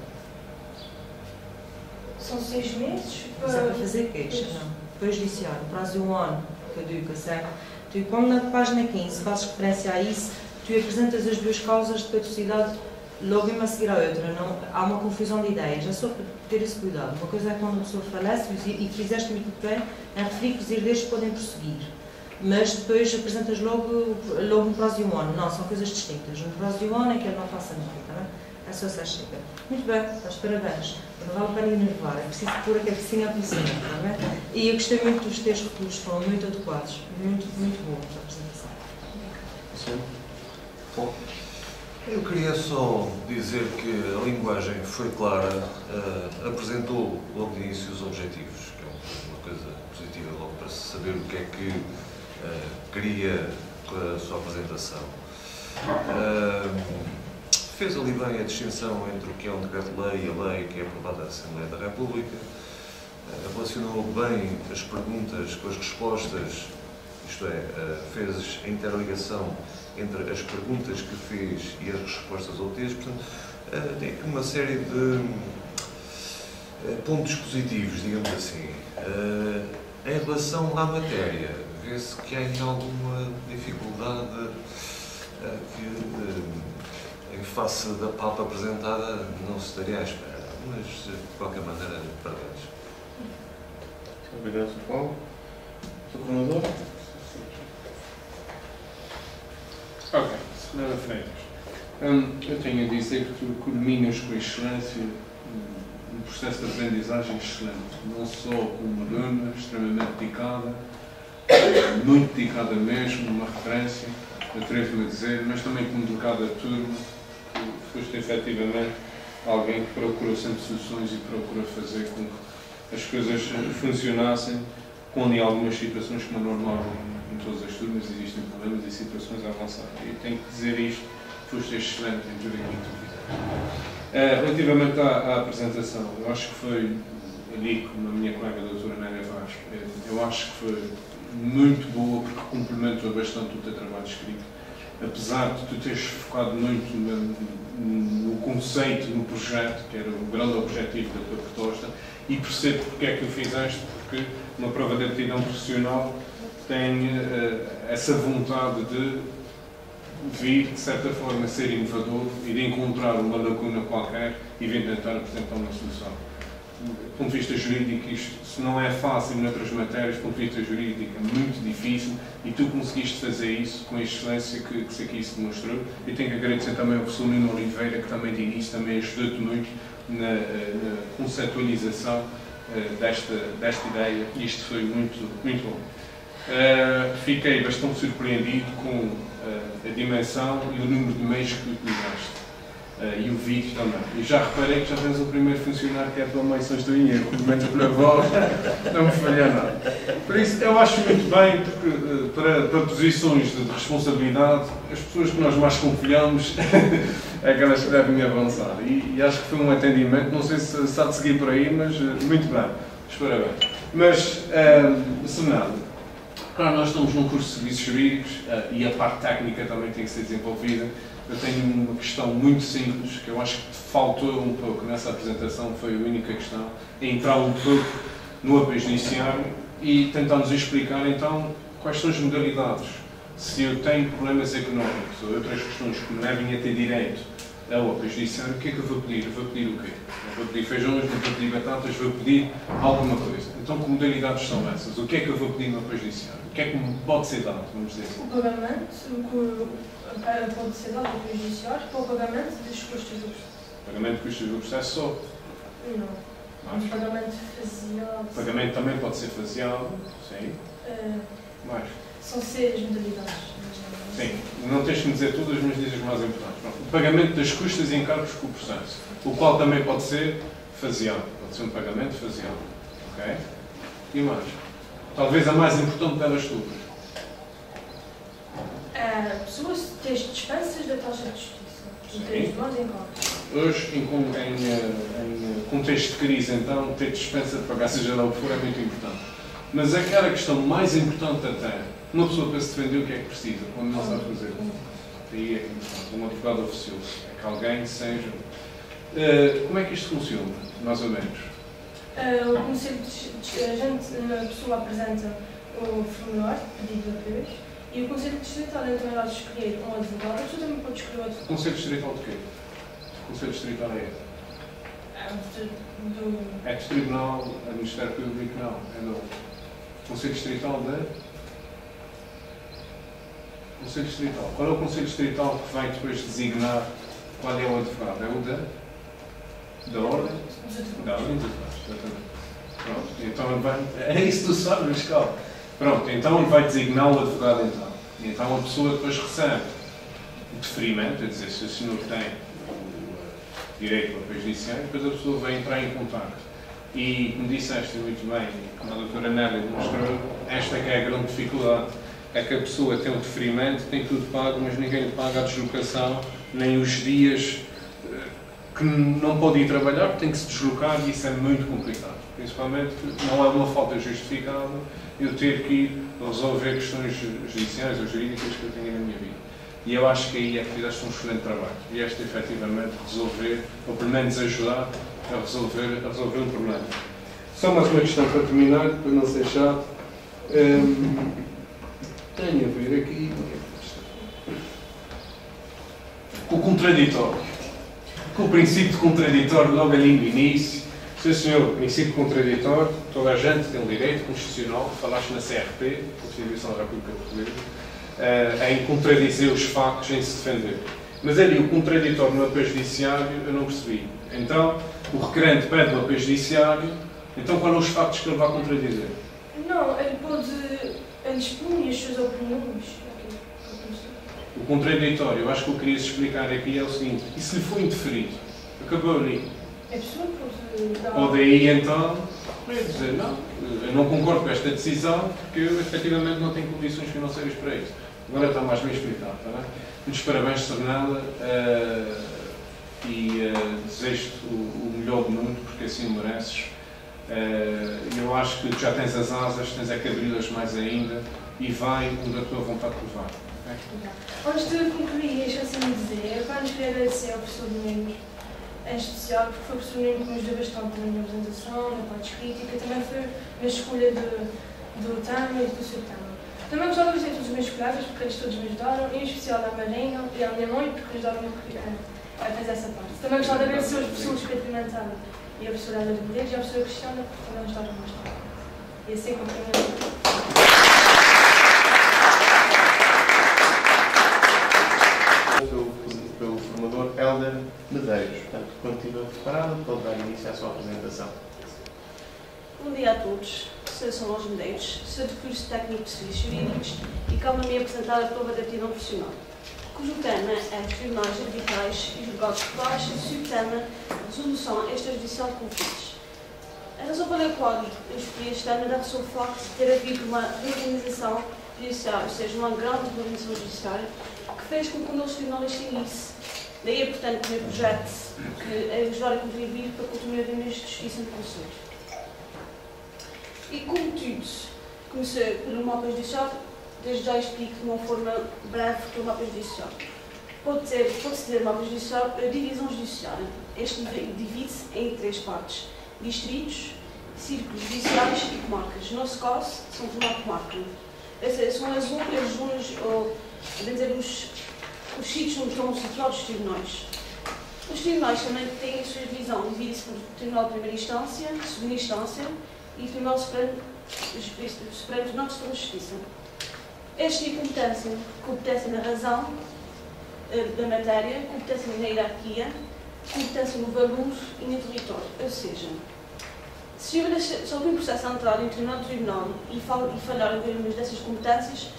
[SPEAKER 1] São 6 meses.
[SPEAKER 4] Mas é para fazer queixa, não. Apoio judiciário, prazo de 1 ano, caduca, certo? Tu, como na página 15 fazes referência a isso, tu apresentas as duas causas de caducidade logo uma a seguir à outra. Não, há uma confusão de ideias, é só para ter esse cuidado. Uma coisa é quando a pessoa falece e fizeste muito bem, é referir que os herdeiros podem prosseguir. Mas depois apresentas logo um prazo de 1 ano. Não, são coisas distintas. Um prazo de 1 ano é que ele não faça nada, tá bem? É só se chega. Muito bem, estás parabéns. Não vale a pena enervar, é preciso pôr a cabecinha à piscina, está bem? E eu gostei muito dos teus recursos, foram muito adequados. Muito bom a apresentação.
[SPEAKER 3] Sim.
[SPEAKER 5] Bom, eu queria só dizer que a linguagem foi clara, apresentou logo de início os objetivos, que é uma coisa positiva logo para saber o que é que queria com a sua apresentação. Fez ali bem a distinção entre o que é um decreto-lei e a lei que é aprovada na Assembleia da República. Relacionou bem as perguntas com as respostas, isto é, fez a interligação entre as perguntas que fez e as respostas obtidas. Portanto, tem aqui uma série de pontos positivos, digamos assim. Em relação à matéria, vê-se que há alguma dificuldade em face da pauta apresentada não se estaria à espera, mas de qualquer maneira, parabéns.
[SPEAKER 3] Obrigado, Sr. Paulo. Sr. Coordenador?
[SPEAKER 6] Ok, Sra. Freitas, eu tenho a dizer que tu culminas com excelência um processo de aprendizagem excelente, não só como aluna, extremamente dedicada, muito dedicada mesmo, uma referência, atrevo-me a dizer, mas também como delegada de turma, foste efetivamente alguém que procurou sempre soluções e procurou fazer com que as coisas funcionassem, quando em algumas situações, como é normal em todas as turmas, existem problemas e situações a avançar. E tenho que dizer isto, foste excelente em tudo aquilo que tu fizeste. Relativamente à apresentação, eu acho que foi ali, como a minha colega a doutora Nélia Vaz, eu acho que foi muito boa porque complementou bastante o teu trabalho escrito. Apesar de tu teres focado muito no conceito, no projeto, que era o grande objetivo da tua proposta, e percebo porque é que o fizeste, porque uma prova de aptidão profissional tem essa vontade de vir, de certa forma, ser inovador e de encontrar uma lacuna qualquer e vir tentar apresentar uma solução. Do ponto de vista jurídico, isto, se não é fácil noutras matérias, do ponto de vista jurídico, é muito difícil e tu conseguiste fazer isso com a excelência que aqui se demonstrou. E tenho que agradecer também ao professor Nuno Oliveira, que também de início também ajudou-te muito na conceptualização desta ideia e isto foi muito bom. Fiquei bastante surpreendido com a dimensão e o número de meios que utilizaste. E o vídeo também. E já reparei que já tens o primeiro funcionário que é a tua mãe, se não estou em erro, comenta pela voz, não me falha nada. Por isso, eu acho muito bem, porque para posições de responsabilidade, as pessoas que nós mais confiamos é aquelas que devem avançar. E acho que foi um atendimento, não sei se está de seguir por aí, mas muito bem. Parabéns. Mas, Senado, claro, nós estamos num curso de serviços jurídicos e a parte técnica também tem que ser desenvolvida. Eu tenho uma questão muito simples, que eu acho que faltou um pouco nessa apresentação, foi a única questão, entrar um pouco no apoio judiciário e tentar-nos explicar então quais são as modalidades. Se eu tenho problemas económicos ou outras questões que me levem a ter direito ao apoio judiciário, o que é que eu vou pedir? Eu vou pedir o quê? Eu vou pedir feijões, não vou pedir batatas, vou pedir alguma coisa. Então que modalidades são essas? O que é que eu vou pedir no apoio judiciário? O que é que me pode ser dado, vamos dizer assim?
[SPEAKER 1] O pagamento, pode ser dado ao apoio judiciário para o pagamento das custas do processo.
[SPEAKER 6] Pagamento de custos do processo só.
[SPEAKER 1] Não.
[SPEAKER 6] Mais.
[SPEAKER 1] Pagamento faseado.
[SPEAKER 6] Pagamento também pode ser faseado. Sim. Mais.
[SPEAKER 1] São 6 modalidades.
[SPEAKER 6] Sim. Não tens que me dizer todas, mas diz as mais importantes. Pronto. O pagamento das custas e encargos com o processo. O qual também pode ser faseado. Pode ser um pagamento faseado. Ok? E mais? Talvez a mais importante delas todas.
[SPEAKER 1] Pessoas têm dispensas da taxa de justiça.
[SPEAKER 6] Sim.
[SPEAKER 1] Tens mãos em conta.
[SPEAKER 6] Hoje, em contexto de crise, então, ter dispensa de pagar, seja lá o que for, é muito importante. Mas aquela questão mais importante até, uma pessoa para se defender o que é que precisa, quando não sabe fazer. Aí é que importa. Um advogado oficioso. É que alguém seja... como é que isto funciona, mais ou menos?
[SPEAKER 1] O conselho a pessoa apresenta o formulário, pedido de apoios, e o conselho distrital então irá escolher um advogado. A pessoa também pode escolher um advogado.
[SPEAKER 6] Conselho distrital de quê? O Conselho distrital é é do Tribunal, é do Ministério Público, não. É do Conselho distrital de... Conselho distrital. Qual é o Conselho distrital que vai depois designar qual é o advogado? É o da Ordem? Da Ordem dos Advogados, exatamente. Pronto, então vai... É isso que tu sabes, mas calma. Pronto, então ele vai designar o advogado então. E então a pessoa depois recebe o deferimento, a dizer se o senhor tem o direito ao apoio judiciário, depois a pessoa vai entrar em contacto. E, como disseste muito bem, como a doutora Nélia demonstrou, esta é que é a grande dificuldade. É que a pessoa tem o deferimento, tem tudo pago, mas ninguém lhe paga a deslocação, nem os dias que não pode ir trabalhar, porque tem que se deslocar, e isso é muito complicado. Principalmente, não é uma falta justificada eu ter que ir resolver questões judiciais ou jurídicas que eu tenho na minha vida. E eu acho que aí é que fizeste um excelente trabalho. E este, efetivamente, resolver, ou pelo menos ajudar a resolver um problema. Só mais uma questão para terminar, para não ser chato. Tenho a ver aqui com o contraditório. Com o princípio de contraditório logo ali no início. Sim, senhor, princípio contraditório, toda a gente tem o direito constitucional, falaste na CRP, Constituição da República Portuguesa, em contradizer os factos, em se defender. Mas ali o contraditório no apoio judiciário eu não percebi. Então, o requerente pede no apoio judiciário, então quais são os factos que ele vai contradizer?
[SPEAKER 1] Não, ele expõe as suas opiniões.
[SPEAKER 6] O contraditório, eu acho que o que eu queria explicar aqui é o seguinte, e se lhe for indeferido? Acabou ali.
[SPEAKER 1] A pessoa pode dar...
[SPEAKER 6] Ou daí então, dizer, não, eu não concordo com esta decisão porque eu efetivamente não tenho condições financeiras para isso. Agora está mais bem explicado, está bem? Muitos parabéns, Fernanda, e desejo-te o melhor do mundo porque assim o mereces. Eu acho que tu já tens as asas, tens é que abri-las mais ainda e vai onde a tua vontade te levar. Okay?
[SPEAKER 1] Antes de concluir, esqueci-me de dizer, eu quero querer agradecer ao professor Domingos, em especial, porque foi o professor Domingos que me ajudou bastante na minha apresentação, na parte crítica, também foi na escolha do tema e do seu tema. Também gostava de agradecer a todos os meus colegas, porque eles todos me ajudaram, em especial à Marina e à minha mãe, porque ajudaram-me a fazer essa parte. Também gostava de agradecer aos professores que alimentaram, e a professora Ana de Medeiros e a professora Cristiana, porque também ajudaram bastante. E assim como
[SPEAKER 3] pelo formador Hélder Medeiros. Portanto, quando estiver preparado, pode dar início à sua apresentação.
[SPEAKER 7] Bom dia a todos. Sou Lourdes Medeiros, sou do curso técnico de serviços jurídicos e cabe-me apresentar a prova de aptidão profissional, cujo tema é tribunais arbitrais e julgados populares e o subtema resolução extrajudicial de conflitos. A razão pela qual eu escolhi este tema deve-se ao facto de ter havido uma reorganização judiciária, ou seja, uma grande reorganização judiciária, que fez com que o nosso tribunal extinguisse. Daí é, portanto, o meu projeto que ajudar a contribuir para a cultura de justiça no Conselho. E como tudo comecei pelo mapa judicial, desde já explico de uma forma breve que é o mapa judicial. Pode-se ter mapa judicial, divisão judiciária. Este divide-se em 3 partes: distritos, círculos judiciais e comarcas. No nosso caso, somos uma comarca. São as zonas, ou dizer, os sítios onde estão situados os tribunais. Os tribunais também têm a sua divisão, divide-se por Tribunal de Primeira Instância, Segunda Instância e Tribunal Supremo Tribunal de Justiça. Este tem competência na razão da matéria, competência na hierarquia, competência no valor e no território. Ou seja, se houver um processo a entrar em determinado tribunal e falhar em algumas dessas competências,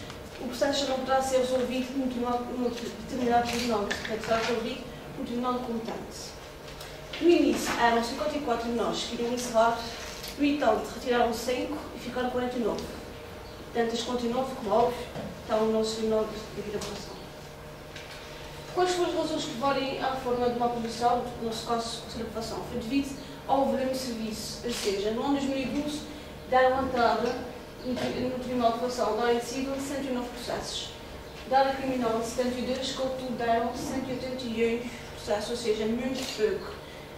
[SPEAKER 7] o processo não poderá ser resolvido num determinado tribunal, que será resolvido no tribunal competente. No início, eram 54 tribunais que iriam encerrar, no entanto, retiraram 5 e ficaram 49. Portanto, as 49, como óbvio, estão no nosso tribunal de vida correção. Quais foram as razões que levarem à reforma de uma posição, no nosso caso, de conservação? Foi devido ao volume de serviço, ou seja, no ano de 2012 deram entrada no Tribunal de Correção da área civil 109 processos. Da área criminal 72, contudo deram 181 processos, ou seja, muito pouco.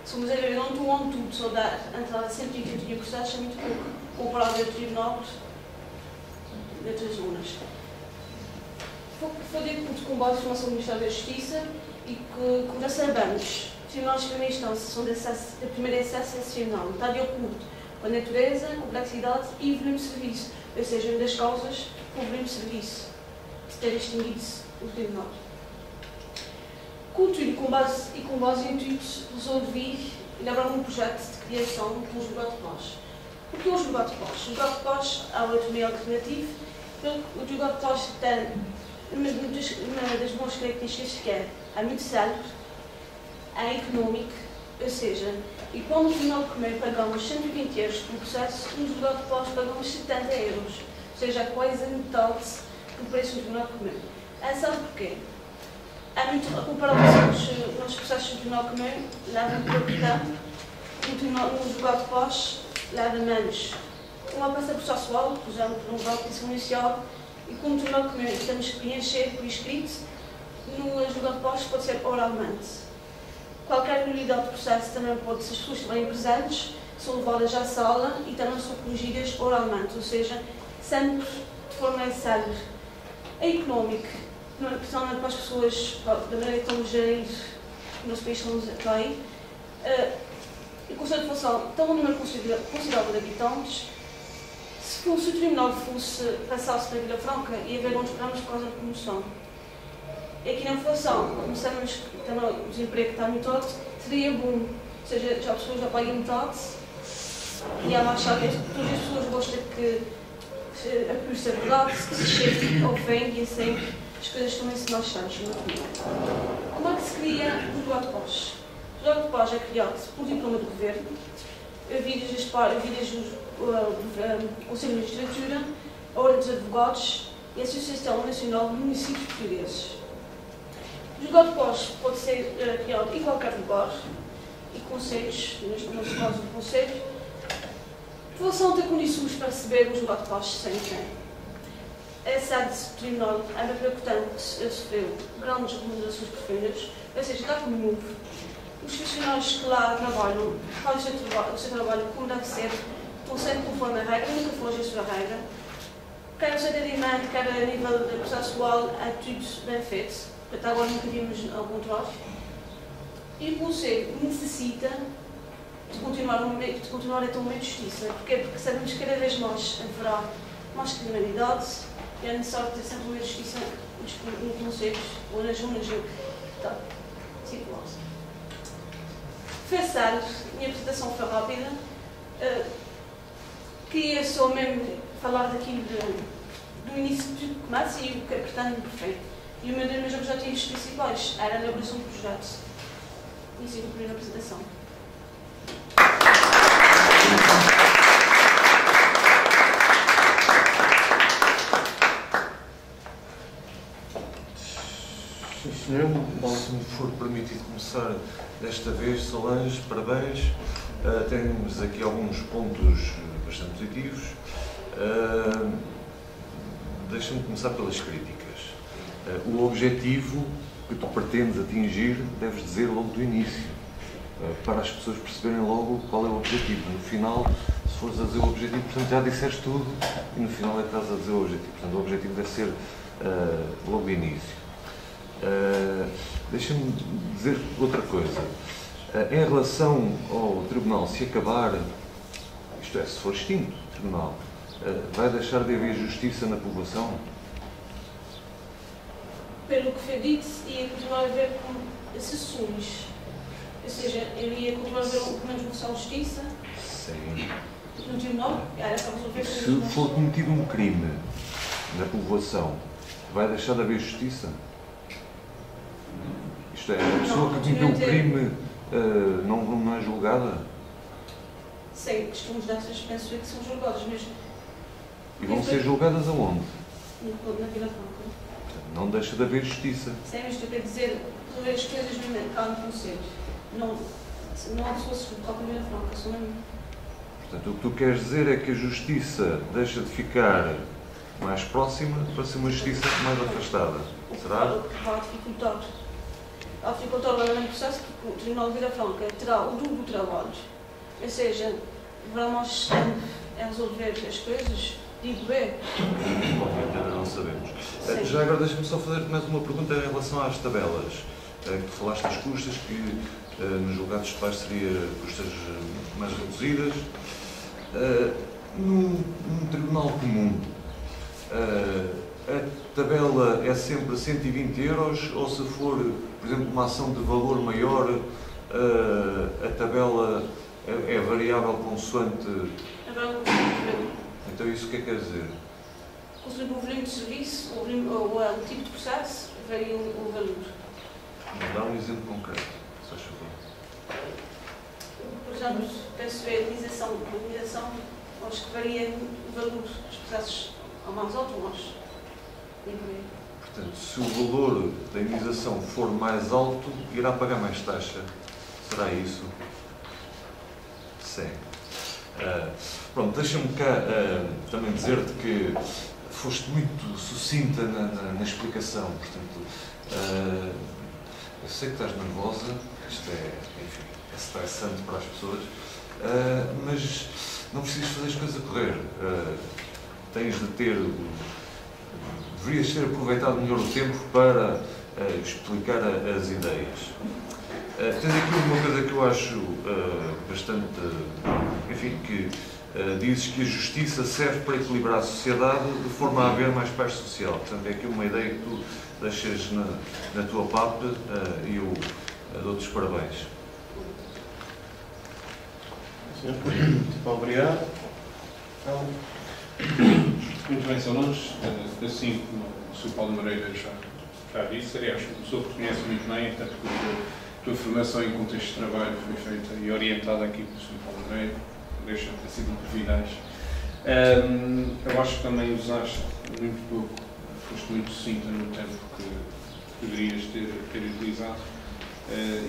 [SPEAKER 7] Se formos a ver, não um ano tudo, só dar entrada a 181 processos é muito pouco, comparado ao Tribunal de outras zonas. Foi de acordo com base de informação do Ministério da Justiça e que, como já sabemos, os tribunais de primeira instância são de primeiro acesso excepcional, está de acordo com a natureza, complexidade e volume de serviço, ou seja, uma das causas com o volume de serviço, de ter extinguido-se o tribunal. Contudo, com base em intuito, resolvi elaborar um projeto de criação de um julgado de paz. O que é um julgado de paz? O julgado de paz é outro meio alternativo. O julgado de paz tem uma das boas características que é muito célebre, é económico, ou seja, e quando no tribunal primeiro pagamos 120 euros por processo, no julgado de paz pagamos 70 euros, ou seja, quase a metade do preço do tribunal primeiro. Sabe porquê? É muito comparado com os nossos processos do tribunal primeiro, leva pouco tempo, no julgado de paz leva menos. Uma peça processual, por exemplo, um voto inicial, e como tribunal primeiro temos que preencher por escrito, no julgado de paz pode ser oralmente. Qualquer nulidade de processo também pode, se as pessoas estiverem presentes, são levadas à sala e também são corrigidas oralmente, ou seja, sempre de forma célere. É económico, principalmente para as pessoas da maneira que estão a gerir o nosso país está aí. A conservação tem um número considerável de habitantes. Se o tribunal passasse para a Vila Franca, ia haver uns programas por causa da promoção. E aqui na inflação, como sabemos que o desemprego está muito alto, seria bom. Ou seja, já as pessoas já pagam metade e ela achar que todas as pessoas gostam que a polícia é verdade, que se chegue ao fim e assim as coisas também se mais chatas. Como é que se cria o julgado de paz? O julgado de paz é criado por diploma do governo, ouvidas o Conselho de Magistratura, a Ordem dos Advogados e a Associação Nacional de Municípios Portugueses. O julgado de paz pode ser criado em qualquer lugar e conselhos, no nosso caso do Conselho. A população tem condições para receber um julgado de paz sempre. A sede do tribunal é bem preocupante, sofreu grandes remunerações profundas, ou seja, está como novo. Os funcionários que lá trabalham fazem o seu trabalho como deve ser, estão sempre conforme a regra, nunca fogem a sua regra. Quer no seu atendimento, quer a nível processual, é tudo bem feito. Até agora nunca vimos ao contrário. E o Conselho necessita de continuar a ter uma justiça. Porquê? Porque sabemos que cada vez mais haverá mais criminalidade e é necessário ter sempre uma justiça nos conselhos ou nas zonas que está situadas. Foi sério, a minha apresentação foi rápida. Queria só mesmo falar daquilo do início de tudo que começa e o que pretendo perfeito. E o meu dos meus objetivos principais era a elaboração do projeto. Isso é a primeira apresentação.
[SPEAKER 3] Sim, senhor.
[SPEAKER 5] Se me for permitido começar desta vez, Solange, parabéns. Temos aqui alguns pontos bastante positivos. Deixa-me começar pelas críticas. O objetivo que tu pretendes atingir deves dizer logo do início, para as pessoas perceberem logo qual é o objetivo. No final, se fores a dizer o objetivo, portanto já disseste tudo e no final é que estás a dizer o objetivo. Portanto, o objetivo deve ser logo do início. Deixa-me dizer outra coisa. Em relação ao tribunal, se acabar, isto é, se for extinto o tribunal, vai deixar de haver justiça na população?
[SPEAKER 7] Pelo que foi dito, ia continuar a haver exceções. Ou seja, ele ia continuar a haver pelo menos uma só justiça
[SPEAKER 5] Sim.
[SPEAKER 7] no tribunal, era para resolver.
[SPEAKER 5] Se for cometido um crime na povoação, vai deixar de haver justiça? Isto é, a pessoa que cometeu o crime não é julgada?
[SPEAKER 7] Sei, costumes dessas penso que são julgados, mas.
[SPEAKER 5] E vão ser julgadas aonde?
[SPEAKER 7] Na Vila Franca.
[SPEAKER 5] Não deixa de haver justiça.
[SPEAKER 7] Sei, mas tu quer dizer resolver as coisas no cá no Conselho. Não se fosse para a Vila Franca, só mesmo.
[SPEAKER 5] Portanto, o que tu queres dizer é que a justiça deixa de ficar mais próxima para ser uma justiça mais afastada. Será?
[SPEAKER 7] O que vai dificultar. Vai dificultar o andamento do processo porque o Tribunal de Vila Franca terá o duplo trabalho. Ou seja, haverá mais tempo a resolver as coisas, digo bem.
[SPEAKER 5] Ainda não sabemos. Já agora deixa-me só fazer mais uma pergunta em relação às tabelas. Que tu falaste das custas, que nos julgados de paz seria custas mais reduzidas. Num tribunal comum, a tabela é sempre 120 euros ou se for, por exemplo, uma ação de valor maior, a tabela é variável consoante...
[SPEAKER 7] É variável consoante.
[SPEAKER 5] Então isso o que é que quer dizer?
[SPEAKER 7] Consoante o volume de serviço ou o tipo de processo, varia o valor.
[SPEAKER 5] Dá um exemplo concreto, se faz favor.
[SPEAKER 7] Por exemplo, penso que a indenização, acho que varia o valor dos processos ao mais alto ou mais.
[SPEAKER 5] Portanto, se o valor da indenização for mais alto, irá pagar mais taxa. Será isso? Sim. Pronto, deixa-me cá também dizer-te que foste muito sucinta na explicação. Portanto, eu sei que estás nervosa, isto enfim, é estressante para as pessoas, mas não precisas fazer as coisas a correr. Tens de deverias ter aproveitado melhor o tempo para explicar as ideias. Tens aqui uma coisa que eu acho bastante, enfim, que dizes que a justiça serve para equilibrar a sociedade de forma a haver mais paz social. Portanto, é aqui uma ideia que tu deixas na tua parte e eu dou-te os parabéns.
[SPEAKER 3] Muito obrigado. Então...
[SPEAKER 6] Muito bem, são nós, assim como o Sr. Paulo Moreira já disse, aliás, uma pessoa que conhece muito bem, até porque a tua formação em contexto de trabalho foi feita e orientada aqui pelo Sr. Paulo Moreira, deixa de ter sido um privilégio. Eu acho que também usaste muito pouco, foste muito sucinta no tempo que poderias ter utilizado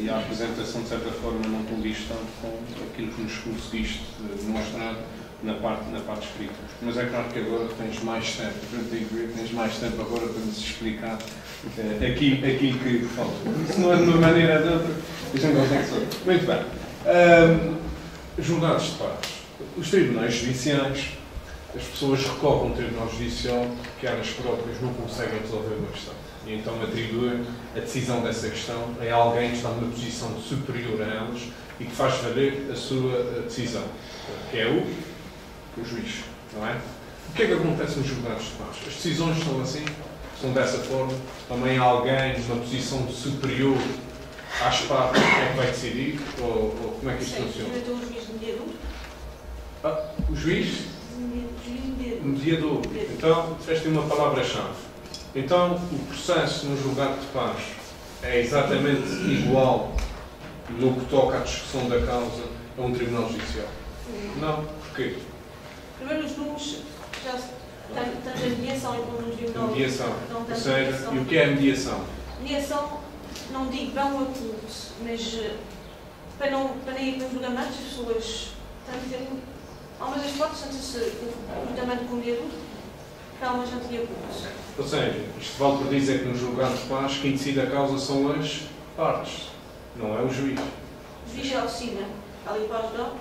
[SPEAKER 6] e a apresentação, de certa forma, não condiz tanto com aquilo que nos conseguiste demonstrar na parte escrita. Mas é claro que agora tens mais tempo, tens mais tempo agora para nos explicar aquilo que falta. Isso não é de uma maneira ou de outra. Muito bem. Julgados de paz. Os tribunais judiciais, as pessoas recorrem ao Tribunal Judicial porque elas próprias não conseguem resolver uma questão. E então atribuem a decisão dessa questão a alguém que está numa posição superior a elas e que faz valer a sua decisão, que é o juiz, não é? O que é que acontece nos julgados de paz? As decisões são assim, são dessa forma, também há alguém numa posição superior às partes é que vai decidir, ou como é que isto funciona?
[SPEAKER 7] O juiz mediador.
[SPEAKER 6] O juiz? Mediador. Então, disseste uma palavra-chave. Então, o processo no julgado de paz é exatamente igual no que toca à discussão da causa a um tribunal judicial? Não. Porquê?
[SPEAKER 7] Primeiro, os números já tanto a mediação como no tribunal.
[SPEAKER 6] Mediação. Ou seja, e o que é a mediação?
[SPEAKER 7] Mediação, não digo bem um acordo, mas para não ir para os julgamentos, as pessoas têm algumas das partes, tanto o julgamento com o mediador, que há uma gente de acordo.
[SPEAKER 6] Ou seja, isto vale por dizer que no julgado de paz quem decide a causa são as partes, não é o juiz.
[SPEAKER 7] O juiz é auxília, ali para ajudar.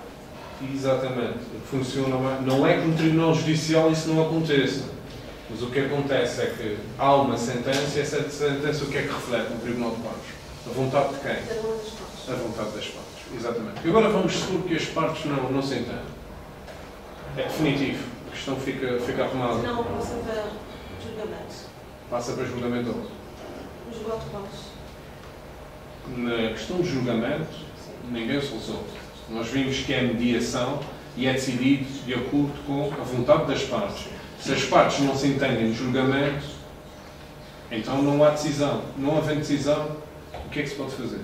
[SPEAKER 6] Exatamente. Funciona, não é que no Tribunal Judicial isso não aconteça, mas o que acontece é que há uma sentença e essa sentença o que é que reflete no Tribunal de Paz? A vontade de quem? A vontade das partes. Exatamente. E agora vamos supor que as partes não se entendem. É definitivo. A questão fica arrumada.
[SPEAKER 7] Não, passa para julgamento.
[SPEAKER 6] Passa para julgamento onde?
[SPEAKER 7] No julgado de paz.
[SPEAKER 6] Na questão de julgamento, ninguém os resolve. Nós vimos que é mediação e é decidido de acordo com a vontade das partes. Se as partes não se entendem no julgamento, então não há decisão. Não havendo decisão, o que é que se pode fazer?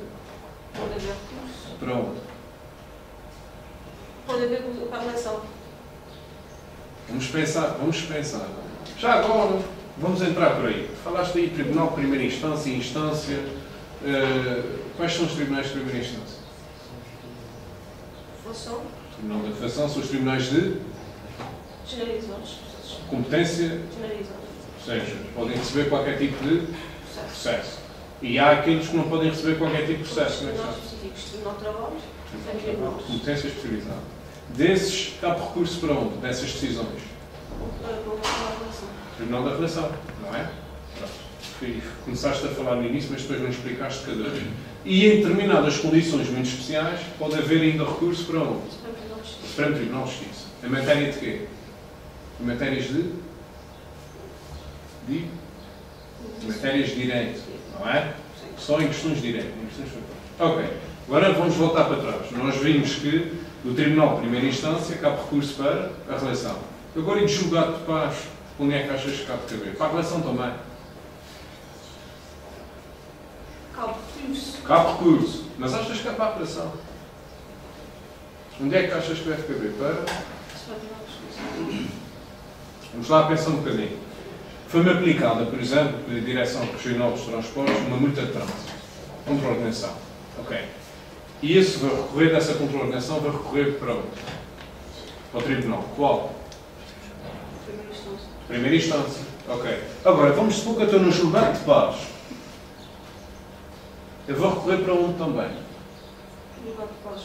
[SPEAKER 7] Pode haver recurso.
[SPEAKER 6] Para onde?
[SPEAKER 7] Pode haver para a relação.
[SPEAKER 6] Vamos pensar. Já agora, vamos entrar por aí. Falaste aí Tribunal de Primeira Instância e Instância. Quais são os tribunais de primeira instância?
[SPEAKER 7] Relação.
[SPEAKER 6] Tribunal de Afação são os tribunais de
[SPEAKER 7] Generalizados.
[SPEAKER 6] competência,
[SPEAKER 7] Generalizados.
[SPEAKER 6] ou seja, podem receber qualquer tipo de
[SPEAKER 7] Processo.
[SPEAKER 6] processo. E há aqueles que não podem receber qualquer tipo de processo.
[SPEAKER 7] Tribunais específicos. Tribunal de Trabalho. Tribunal.
[SPEAKER 6] Competência especializada. Desses, cabe recurso para onde? Dessas decisões? Tribunal da Relação, não é? Pronto. Começaste a falar no início, mas depois não explicaste cada vez. E em determinadas condições muito especiais, pode haver ainda recurso para onde? Supremo Tribunal de Justiça. Em matéria de quê? Em matérias de? Em matérias de direito, não é? Só em questões de direito. Em questões de... Ok. Agora vamos voltar para trás. Nós vimos que do Tribunal de Primeira Instância cabe recurso para a relação. Agora, e de julgado de paz, onde é que achas que cabe caber? Para a relação também.
[SPEAKER 7] Cabe recurso.
[SPEAKER 6] Cabe recurso. Mas achas que é para a relação? Onde é que achas que deve caber? Para... Vamos lá pensar um bocadinho. Foi-me aplicada, por exemplo, pela Direção Regional dos Transportes, uma multa de trânsito. Contraordenação. Ok. E esse vai recorrer dessa contraordenação, vai recorrer para onde? Para o Tribunal. Qual?
[SPEAKER 7] Primeira instância.
[SPEAKER 6] Primeira instância. Ok. Agora, vamos supor que eu estou no julgado de paz. Eu vou recorrer para onde também?
[SPEAKER 7] Julgado de paz.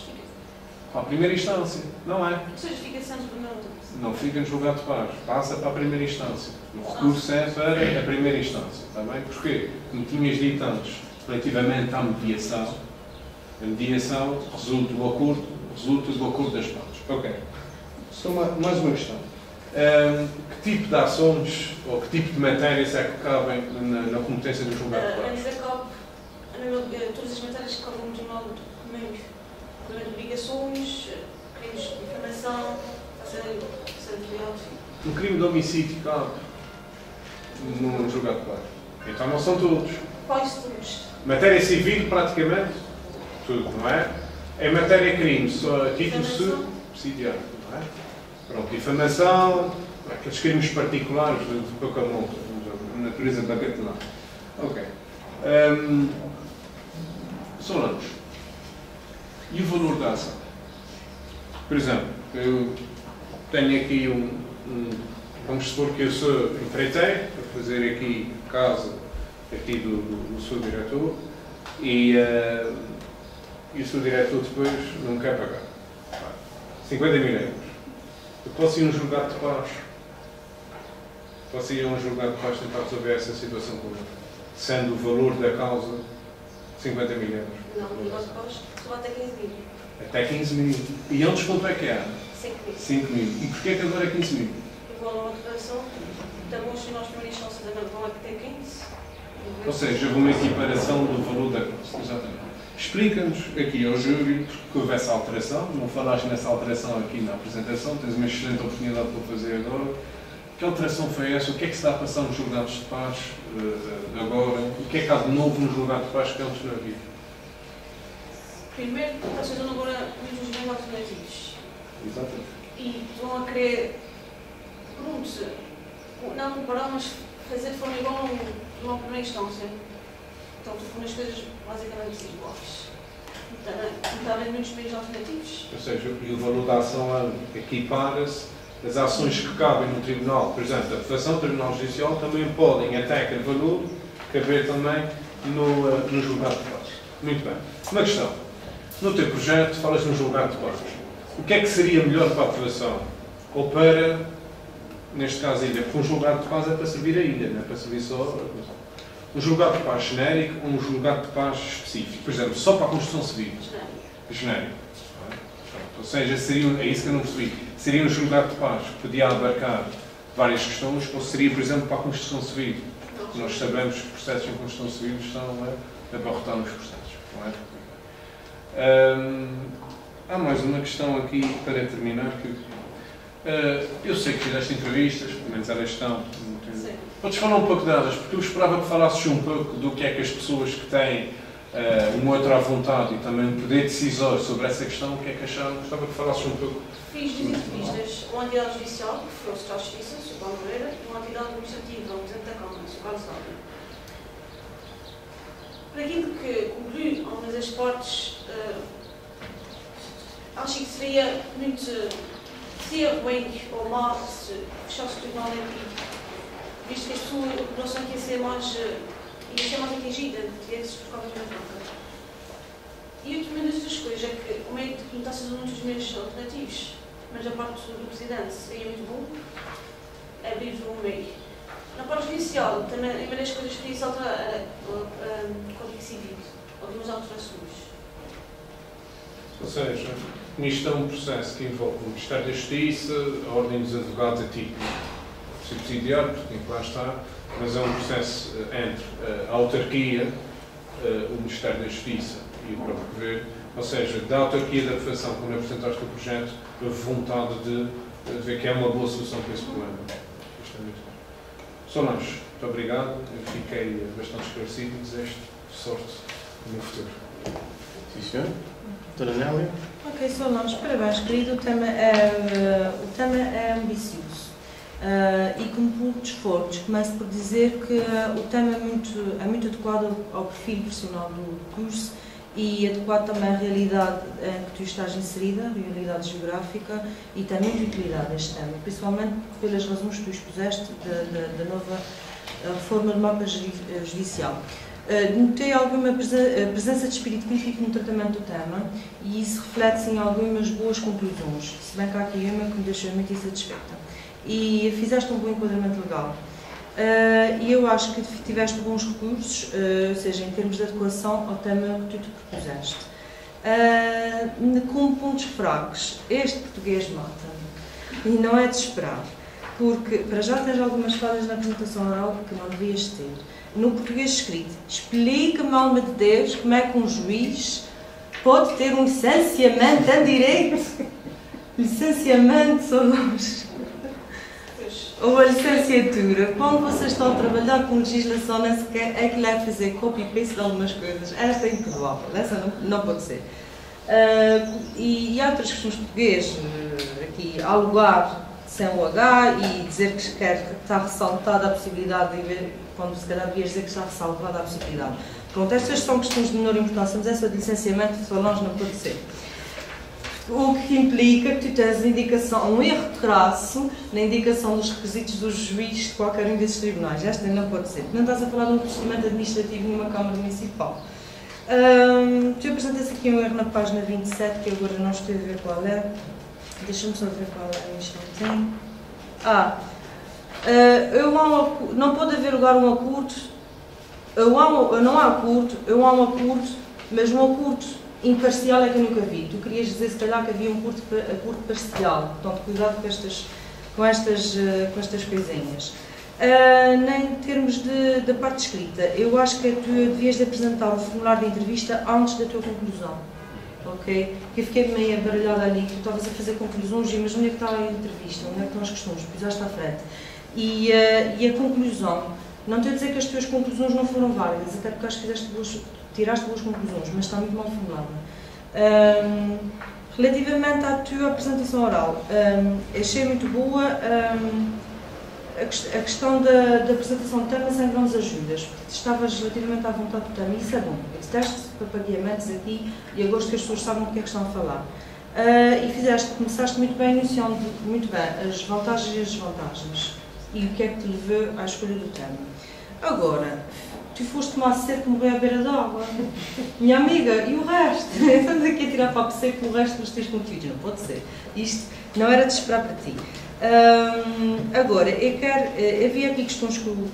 [SPEAKER 6] Para a primeira instância. Não é?
[SPEAKER 7] Ou seja, fica sendo primeira instância.
[SPEAKER 6] Não fica no julgado de paz. Passa para a primeira instância. O recurso é para a primeira instância. Está bem? Porquê? Como tinhas dito antes, relativamente à mediação, a mediação resulta do acordo das partes. Ok. Só mais uma questão. Que tipo de ações ou que tipo de matérias é que cabem na competência do julgado de paz?
[SPEAKER 7] Ainda cabe todas as matérias que cabem no Tribunal de Meios. Obrigações, crimes de difamação,
[SPEAKER 6] Um crime de homicídio cabe no julgado de paz. Então não são todos.
[SPEAKER 7] Quais todos?
[SPEAKER 6] Matéria civil, praticamente, tudo, não é? Em matéria de crime, só a título subsidiário, não é? Pronto, difamação, aqueles crimes particulares de pouca monta, de natureza bagatelar. Ok. Solange, e o valor da ação? Por exemplo, eu tenho aqui vamos supor que eu sou empreiteiro, para fazer aqui casa aqui do seu diretor, e o seu diretor depois não quer pagar. 50 mil euros. Eu posso ir a um julgado de paz. Posso ir a um julgado de paz tentar resolver essa situação com ele, sendo o valor da causa 50 mil euros.
[SPEAKER 7] Não, o julgado de paz só até 15 mil.
[SPEAKER 6] Até 15 mil. E antes quanto é que era?
[SPEAKER 7] 5 mil.
[SPEAKER 6] 5 mil. E porquê é que agora é 15 mil?
[SPEAKER 7] Igual a uma declaração, também os tribunais de primeira instância também vão ter 15.
[SPEAKER 6] Ou seja, uma equiparação do valor da causa. Exatamente. Explica-nos aqui ao júri que houve essa alteração. Não falaste nessa alteração aqui na apresentação, tens uma excelente oportunidade para fazer agora. Que alteração foi essa? O que é que se está a passar nos julgados de paz agora? O que é que há de novo nos julgados de paz que antes não havia?
[SPEAKER 7] Primeiro, vocês estão agora nos bem alternativos.
[SPEAKER 6] Exatamente.
[SPEAKER 7] E estão a querer, pronto, não comparar, mas fazer de forma igual a uma primeira instância. Então, estão as coisas basicamente iguais. Está havendo muitos meios alternativos.
[SPEAKER 6] Ou seja, e o valor da ação equipara-se. As ações que cabem no Tribunal, por exemplo, a Afação, Tribunal Judicial, também podem, até aquele valor, caber também no julgado de paz. Muito bem. Uma questão. No teu projeto, falas no julgado de paz. O que é que seria melhor para a população? Ou para, neste caso, a ilha? Porque um julgado de paz é para servir a ilha, não é para servir só... Um julgado de paz genérico ou um julgado de paz específico? Por exemplo, só para a construção civil. Genérico. Ou seja, é isso que eu não percebi. Seria um julgado de paz que podia abarcar várias questões, ou seria, por exemplo, para a construção civil? Nós sabemos que os processos em construção civil estão a abarrotar nos processos, não Há mais uma questão aqui para terminar. Eu sei que fizeste entrevistas, pelo menos era a questão. Podes falar um pouco delas, porque eu esperava que falasses um pouco do que é que as pessoas que têm uma outra vontade e também um poder decisor sobre essa questão, o que é que acharam? Gostava que falasses um pouco.
[SPEAKER 7] Fiz duas entrevistas, uma entidade judicial, que foi o Secretário de Justiça, o Sr. Paulo Moreira, e uma entidade administrativa, o Presidente da Câmara, o Sr. Carlos Alves. Por aquilo que concluí, algumas das partes, acho que seria ruim ou mal se fechasse o tribunal em Pito, visto que as pessoas, a população ia ser mais atingida, teria que se deslocar na banca. E outra das coisas é que o meio de implementação de muitos meios alternativos, mas a parte do Presidente seria muito bom abrir um meio. Na parte judicial, também, uma das coisas que queria alterar era o Código Civil, algumas alterações.
[SPEAKER 6] Ou seja, isto é um processo que envolve o Ministério da Justiça, a Ordem dos Advogados a título subsidiário, porque lá está, mas é um processo entre a autarquia, o Ministério da Justiça e o próprio Governo, ou seja, da autarquia da profissão, quando apresentaste o projeto, a vontade de ver que é uma boa solução para esse problema. Isto é muito bom. Solange, muito obrigado. Eu fiquei bastante esclarecido e desejo sorte no futuro.
[SPEAKER 3] Sim, senhor. Doutora Nélia?
[SPEAKER 4] Ok, Solange, parabéns, querido. O tema é ambicioso. E como pontos fortes, começo por dizer que o tema é muito adequado ao perfil profissional do curso e adequado também à realidade em que tu estás inserida, a realidade geográfica, e tem muita utilidade este tema, principalmente pelas razões que tu expuseste da nova reforma do mapa judicial. Notei alguma presença de espírito crítico no tratamento do tema e isso reflete-se em algumas boas conclusões, se bem que há aqui uma que me deixou muito insatisfeita. E fizeste um bom enquadramento legal. E eu acho que tiveste bons recursos, ou seja, em termos de adequação ao tema que tu te propuseste. Com pontos fracos, este português mata-me. E não é de esperar, porque para já tens algumas falhas na apresentação oral que não devias ter. No português escrito, explica-me, alma de Deus, como é que um juiz pode ter um licenciamento em direito. Licenciamento, Solange. Ou a licenciatura, quando vocês estão a trabalhar com legislação, nem sequer é que lhe fazer copy-paste de algumas coisas. Esta é improvável, essa não pode ser. E há outras questões portuguesas, aqui, há lugar sem o H e dizer que está ressaltada a possibilidade de ver, quando se calhar devias dizer que está ressaltada a possibilidade. Pronto, estas são questões de menor importância, mas essa de licenciamento de Solange não pode ser. O que implica que tu tens um erro de traço na indicação dos requisitos dos juízes de qualquer um desses tribunais. Esta não pode ser. Não estás a falar de um procedimento administrativo numa Câmara Municipal. Tu apresentas aqui um erro na página 27, que agora não estou a ver qual é. Deixa-me só ver qual é um instantinho. Não pode haver lugar a um acordo. Não há acordo, há um acordo, mas um acordo imparcial é que eu nunca vi. Tu querias dizer, se calhar, que havia um acordo parcial. Portanto, cuidado com estas coisinhas. Em termos da parte escrita, eu acho que tu devias de apresentar o formulário de entrevista antes da tua conclusão. Ok? Porque eu fiquei meio baralhada ali, que tu estavas a fazer conclusões, mas onde é que está a entrevista? Onde é que estão as questões? Puseste à frente. E a conclusão, não estou a dizer que as tuas conclusões não foram válidas, até porque acho que tiraste boas conclusões, mas está muito mal formulada. Relativamente à tua apresentação oral, achei muito boa a questão da apresentação de temas em grandes ajudas, porque estavas relativamente à vontade do tema, e isso é bom. Teste papagueamentos aqui e eu gosto que as pessoas saibam do que é que estão a falar. E começaste muito bem, iniciando muito bem as vantagens e as desvantagens e o que é que te levou à escolha do tema. Agora, tu foste tomar seco morrer à beira d'água. Minha amiga, e o resto? Estamos aqui a tirar papo seco com o resto dos teus conteúdos. Não pode ser. Isto não era de esperar para ti. Agora, havia aqui questões que o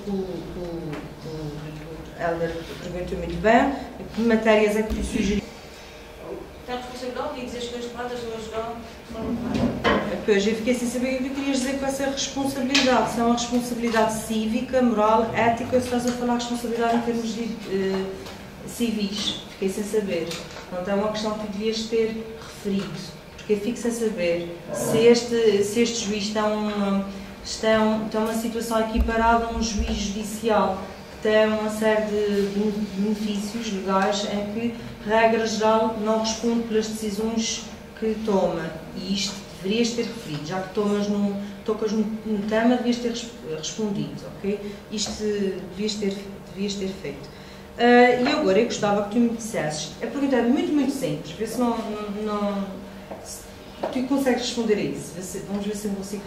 [SPEAKER 4] Helder perguntou muito bem. Que matérias é que tu sugerias?
[SPEAKER 7] Tem responsabilidade e dizer as coisas erradas não ajudam.
[SPEAKER 4] Pois, eu fiquei sem saber o que querias dizer com essa responsabilidade. Se é uma responsabilidade cívica, moral, ética, ou se estás a falar de responsabilidade em termos civis. Fiquei sem saber. Portanto, é uma questão que devias ter referido. Porque eu fico sem saber se este juiz está uma situação equiparada a um juiz judicial que tem uma série de benefícios legais em que, regra geral, não responde pelas decisões que toma. E isto deverias ter referido. Já que tocas no tema, devias ter respondido. Okay? Isto devias ter feito. E agora eu gostava que tu me dissesses. A pergunta é muito simples. Vê se tu consegues responder a isso. Vamos ver se eu consigo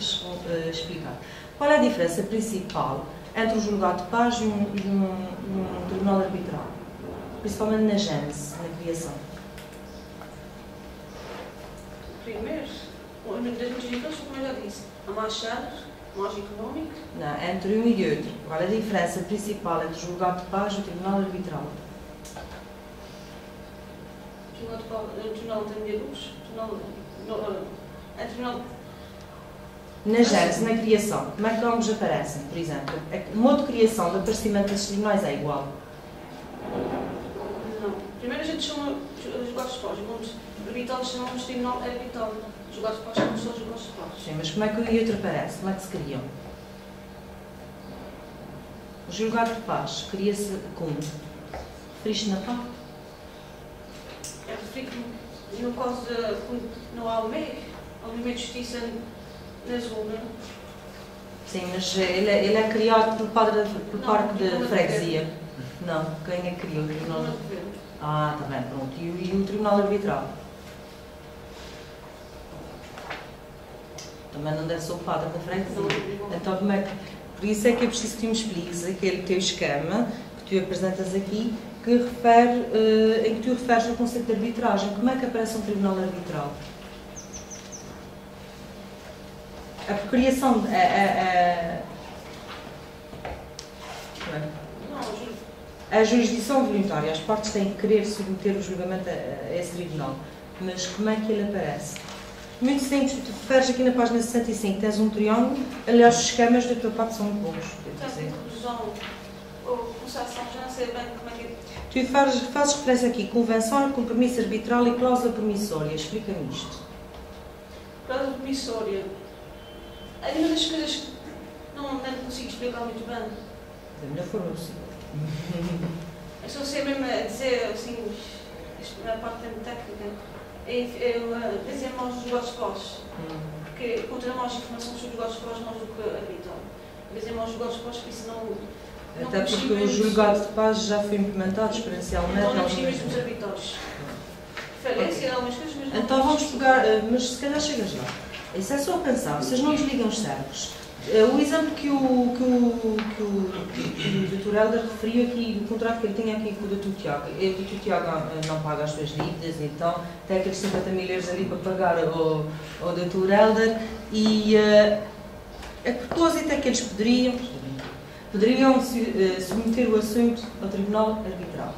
[SPEAKER 4] explicar. Qual é a diferença principal entre um julgado de paz e um tribunal arbitral? Principalmente na gênese, na criação.
[SPEAKER 7] Primeiro, das muitas diferenças, como eu já disse, há mais chaves, mais económico.
[SPEAKER 4] Não, entre um e outro. Qual é a diferença principal entre o julgado de paz e o tribunal arbitral?
[SPEAKER 7] O tribunal tem mediadores,
[SPEAKER 4] na gênese, na criação, como é que ambos aparecem, por exemplo? O modo de criação do aparecimento desses tribunais é igual?
[SPEAKER 7] Não. Primeiro a gente chama os julgados de paz, arbitral chamamos de tribunal arbitral. Os julgados de paz são só os julgados de paz.
[SPEAKER 4] Sim, mas como é que o e outro aparece? Como é que se criam? O julgado de paz cria-se como? Referiste na paz?
[SPEAKER 7] É referido no caso de não há o meio de justiça na zona.
[SPEAKER 4] Sim, mas ele é criado por parte de freguesia. Não, quem é que criou o tribunal? Ah, está bem, pronto. E o tribunal arbitral? Também não deve ser o padre da freguesia. Então, como é que... Por isso é que é preciso que tu me expliques aquele teu esquema que tu apresentas aqui, em que tu referes ao conceito de arbitragem. Como é que aparece um tribunal arbitral? A procriação a jurisdição voluntária, as partes têm que querer submeter o julgamento a esse tribunal. Mas como é que ele aparece? Muito simples, tu referes aqui na página 65, tens um triângulo, aliás, os esquemas da tua parte são muito bons.
[SPEAKER 7] Conclusão ou concessão, já não sei bem como é que é.
[SPEAKER 4] Tu fazes referência aqui, convenção, compromisso arbitral e cláusula promissória. Explica-me isto.
[SPEAKER 7] Cláusula promissória. É uma das coisas que não consigo explicar muito bem.
[SPEAKER 4] Da melhor forma possível.
[SPEAKER 7] Eu só sei mesmo a dizer, assim, isto na parte técnica, dizer mais dos julgados de paz. Porque contra mais informação sobre os julgados de paz mais do que arbitral. Dizer mais julgados de paz, porque isso não...
[SPEAKER 4] Até porque o julgado de paz já foi implementado experiencialmente.
[SPEAKER 7] Então não precisamos dos arbitrais. Referência a algumas coisas, mas não...
[SPEAKER 4] Então vamos pegar, mas se calhar chegas lá. Isso é só pensar, vocês não desligam os cérebros. O exemplo que o Dr. Helder referiu aqui, o contrato que ele tinha aqui com o Dr. Tiago, o Dr. Tiago não paga as suas dívidas, então tem aqueles 50 mil euros ali para pagar ao Dr. Helder e a propósito é que eles poderiam submeter o assunto ao Tribunal Arbitral.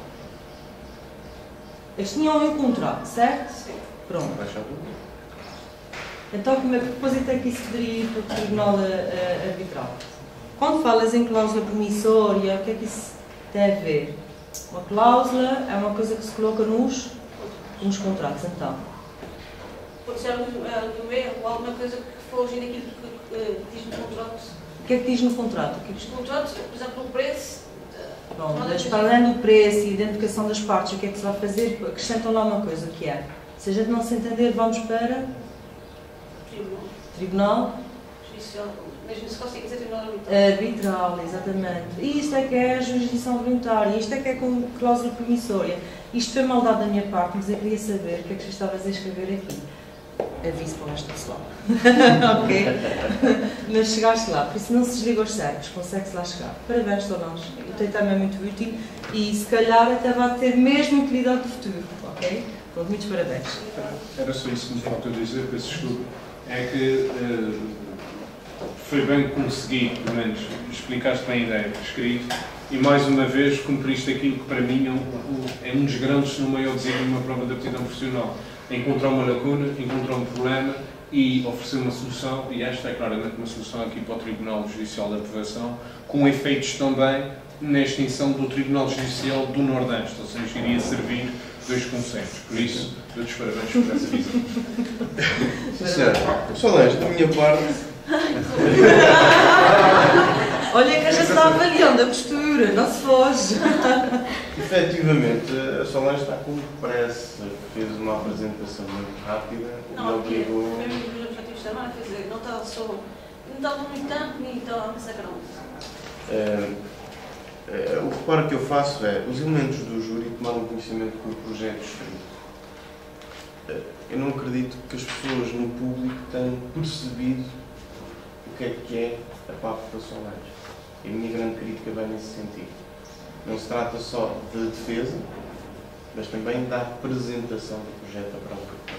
[SPEAKER 4] Eles tinham um contrato, certo?
[SPEAKER 7] Sim.
[SPEAKER 4] Pronto. Então, como é que propósito é que isso poderia ir para o Tribunal Arbitral? Quando falas em cláusula promissória, o que é que isso tem a ver? Uma cláusula é uma coisa que se coloca nos contratos, então.
[SPEAKER 7] Pode ser um erro ou alguma coisa que foge daquilo que diz no contrato.
[SPEAKER 4] O que é que diz no contrato?
[SPEAKER 7] No contrato, por exemplo, o preço.
[SPEAKER 4] Pronto, mas para além do preço e identificação das partes, o que é que se vai fazer? Acrescentam lá uma coisa, que é, se a gente não se entender, vamos para... Tribunal?
[SPEAKER 7] Judicial. Mesmo se consegue dizer tribunal arbitral.
[SPEAKER 4] Arbitral, exatamente. E isto é que é a jurisdição voluntária, isto é que é com cláusula promissória. Isto foi maldade da minha parte, mas eu queria saber o que é que tu estavas a escrever aqui. Aviso para o resto pessoal. Ok? Mas chegaste lá, por isso não se desliga os cérebros, consegue-se lá chegar. Parabéns, Solange. O teu tema é muito útil e se calhar até vai ter mesmo utilidade no futuro. Ok? Pronto, muitos parabéns.
[SPEAKER 6] Era só isso que me faltou dizer, peço desculpa. É que foi bem que consegui, pelo menos, explicaste bem a ideia por escrito e mais uma vez cumpriste aquilo que para mim é um dos grandes, se não maior desígnio de uma prova de aptidão profissional. Encontrar uma lacuna, encontrar um problema e oferecer uma solução, e esta é claramente uma solução aqui para o Tribunal Judicial de Aprovação, com efeitos também na extinção do Tribunal Judicial do Nordeste, ou seja, iria servir 2 conselhos. Por isso, dou-te os parabéns por essa visão.
[SPEAKER 3] Sim, senhor. Solange, da minha parte...
[SPEAKER 4] Olha que a gente está avaliando a postura, não se foge.
[SPEAKER 3] Efetivamente, a Solange está com pressa, fez uma apresentação muito rápida e
[SPEAKER 7] Não, aqui,
[SPEAKER 3] obrigou...
[SPEAKER 7] o meu objetivo também, quer dizer, não estava muito tempo, nem estava a pensar que não.
[SPEAKER 3] O reparo que eu faço é, os elementos do júri tomaram conhecimento do projeto escrito. Eu não acredito que as pessoas no público tenham percebido o que é a parte da Solange. E a minha grande crítica vai nesse sentido. Não se trata só de defesa, mas também da apresentação do projeto à própria.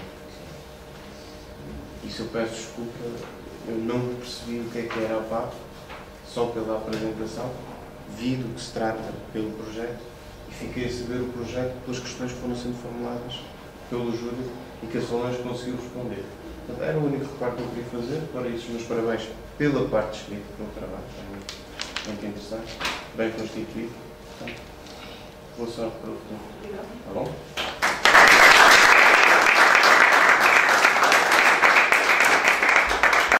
[SPEAKER 3] Isso eu peço desculpa, eu não percebi o que era a PAP, só pela apresentação, vi do que se trata pelo projeto e fiquei a saber o projeto pelas questões que foram sendo formuladas pelo júri e que a Solange conseguiu responder. Portanto, era o único reparo que eu queria fazer. Para isso, meus parabéns pela parte escrita, pelo trabalho. É muito interessante, bem constituído. Portanto, boa sorte para o futuro. Está bom?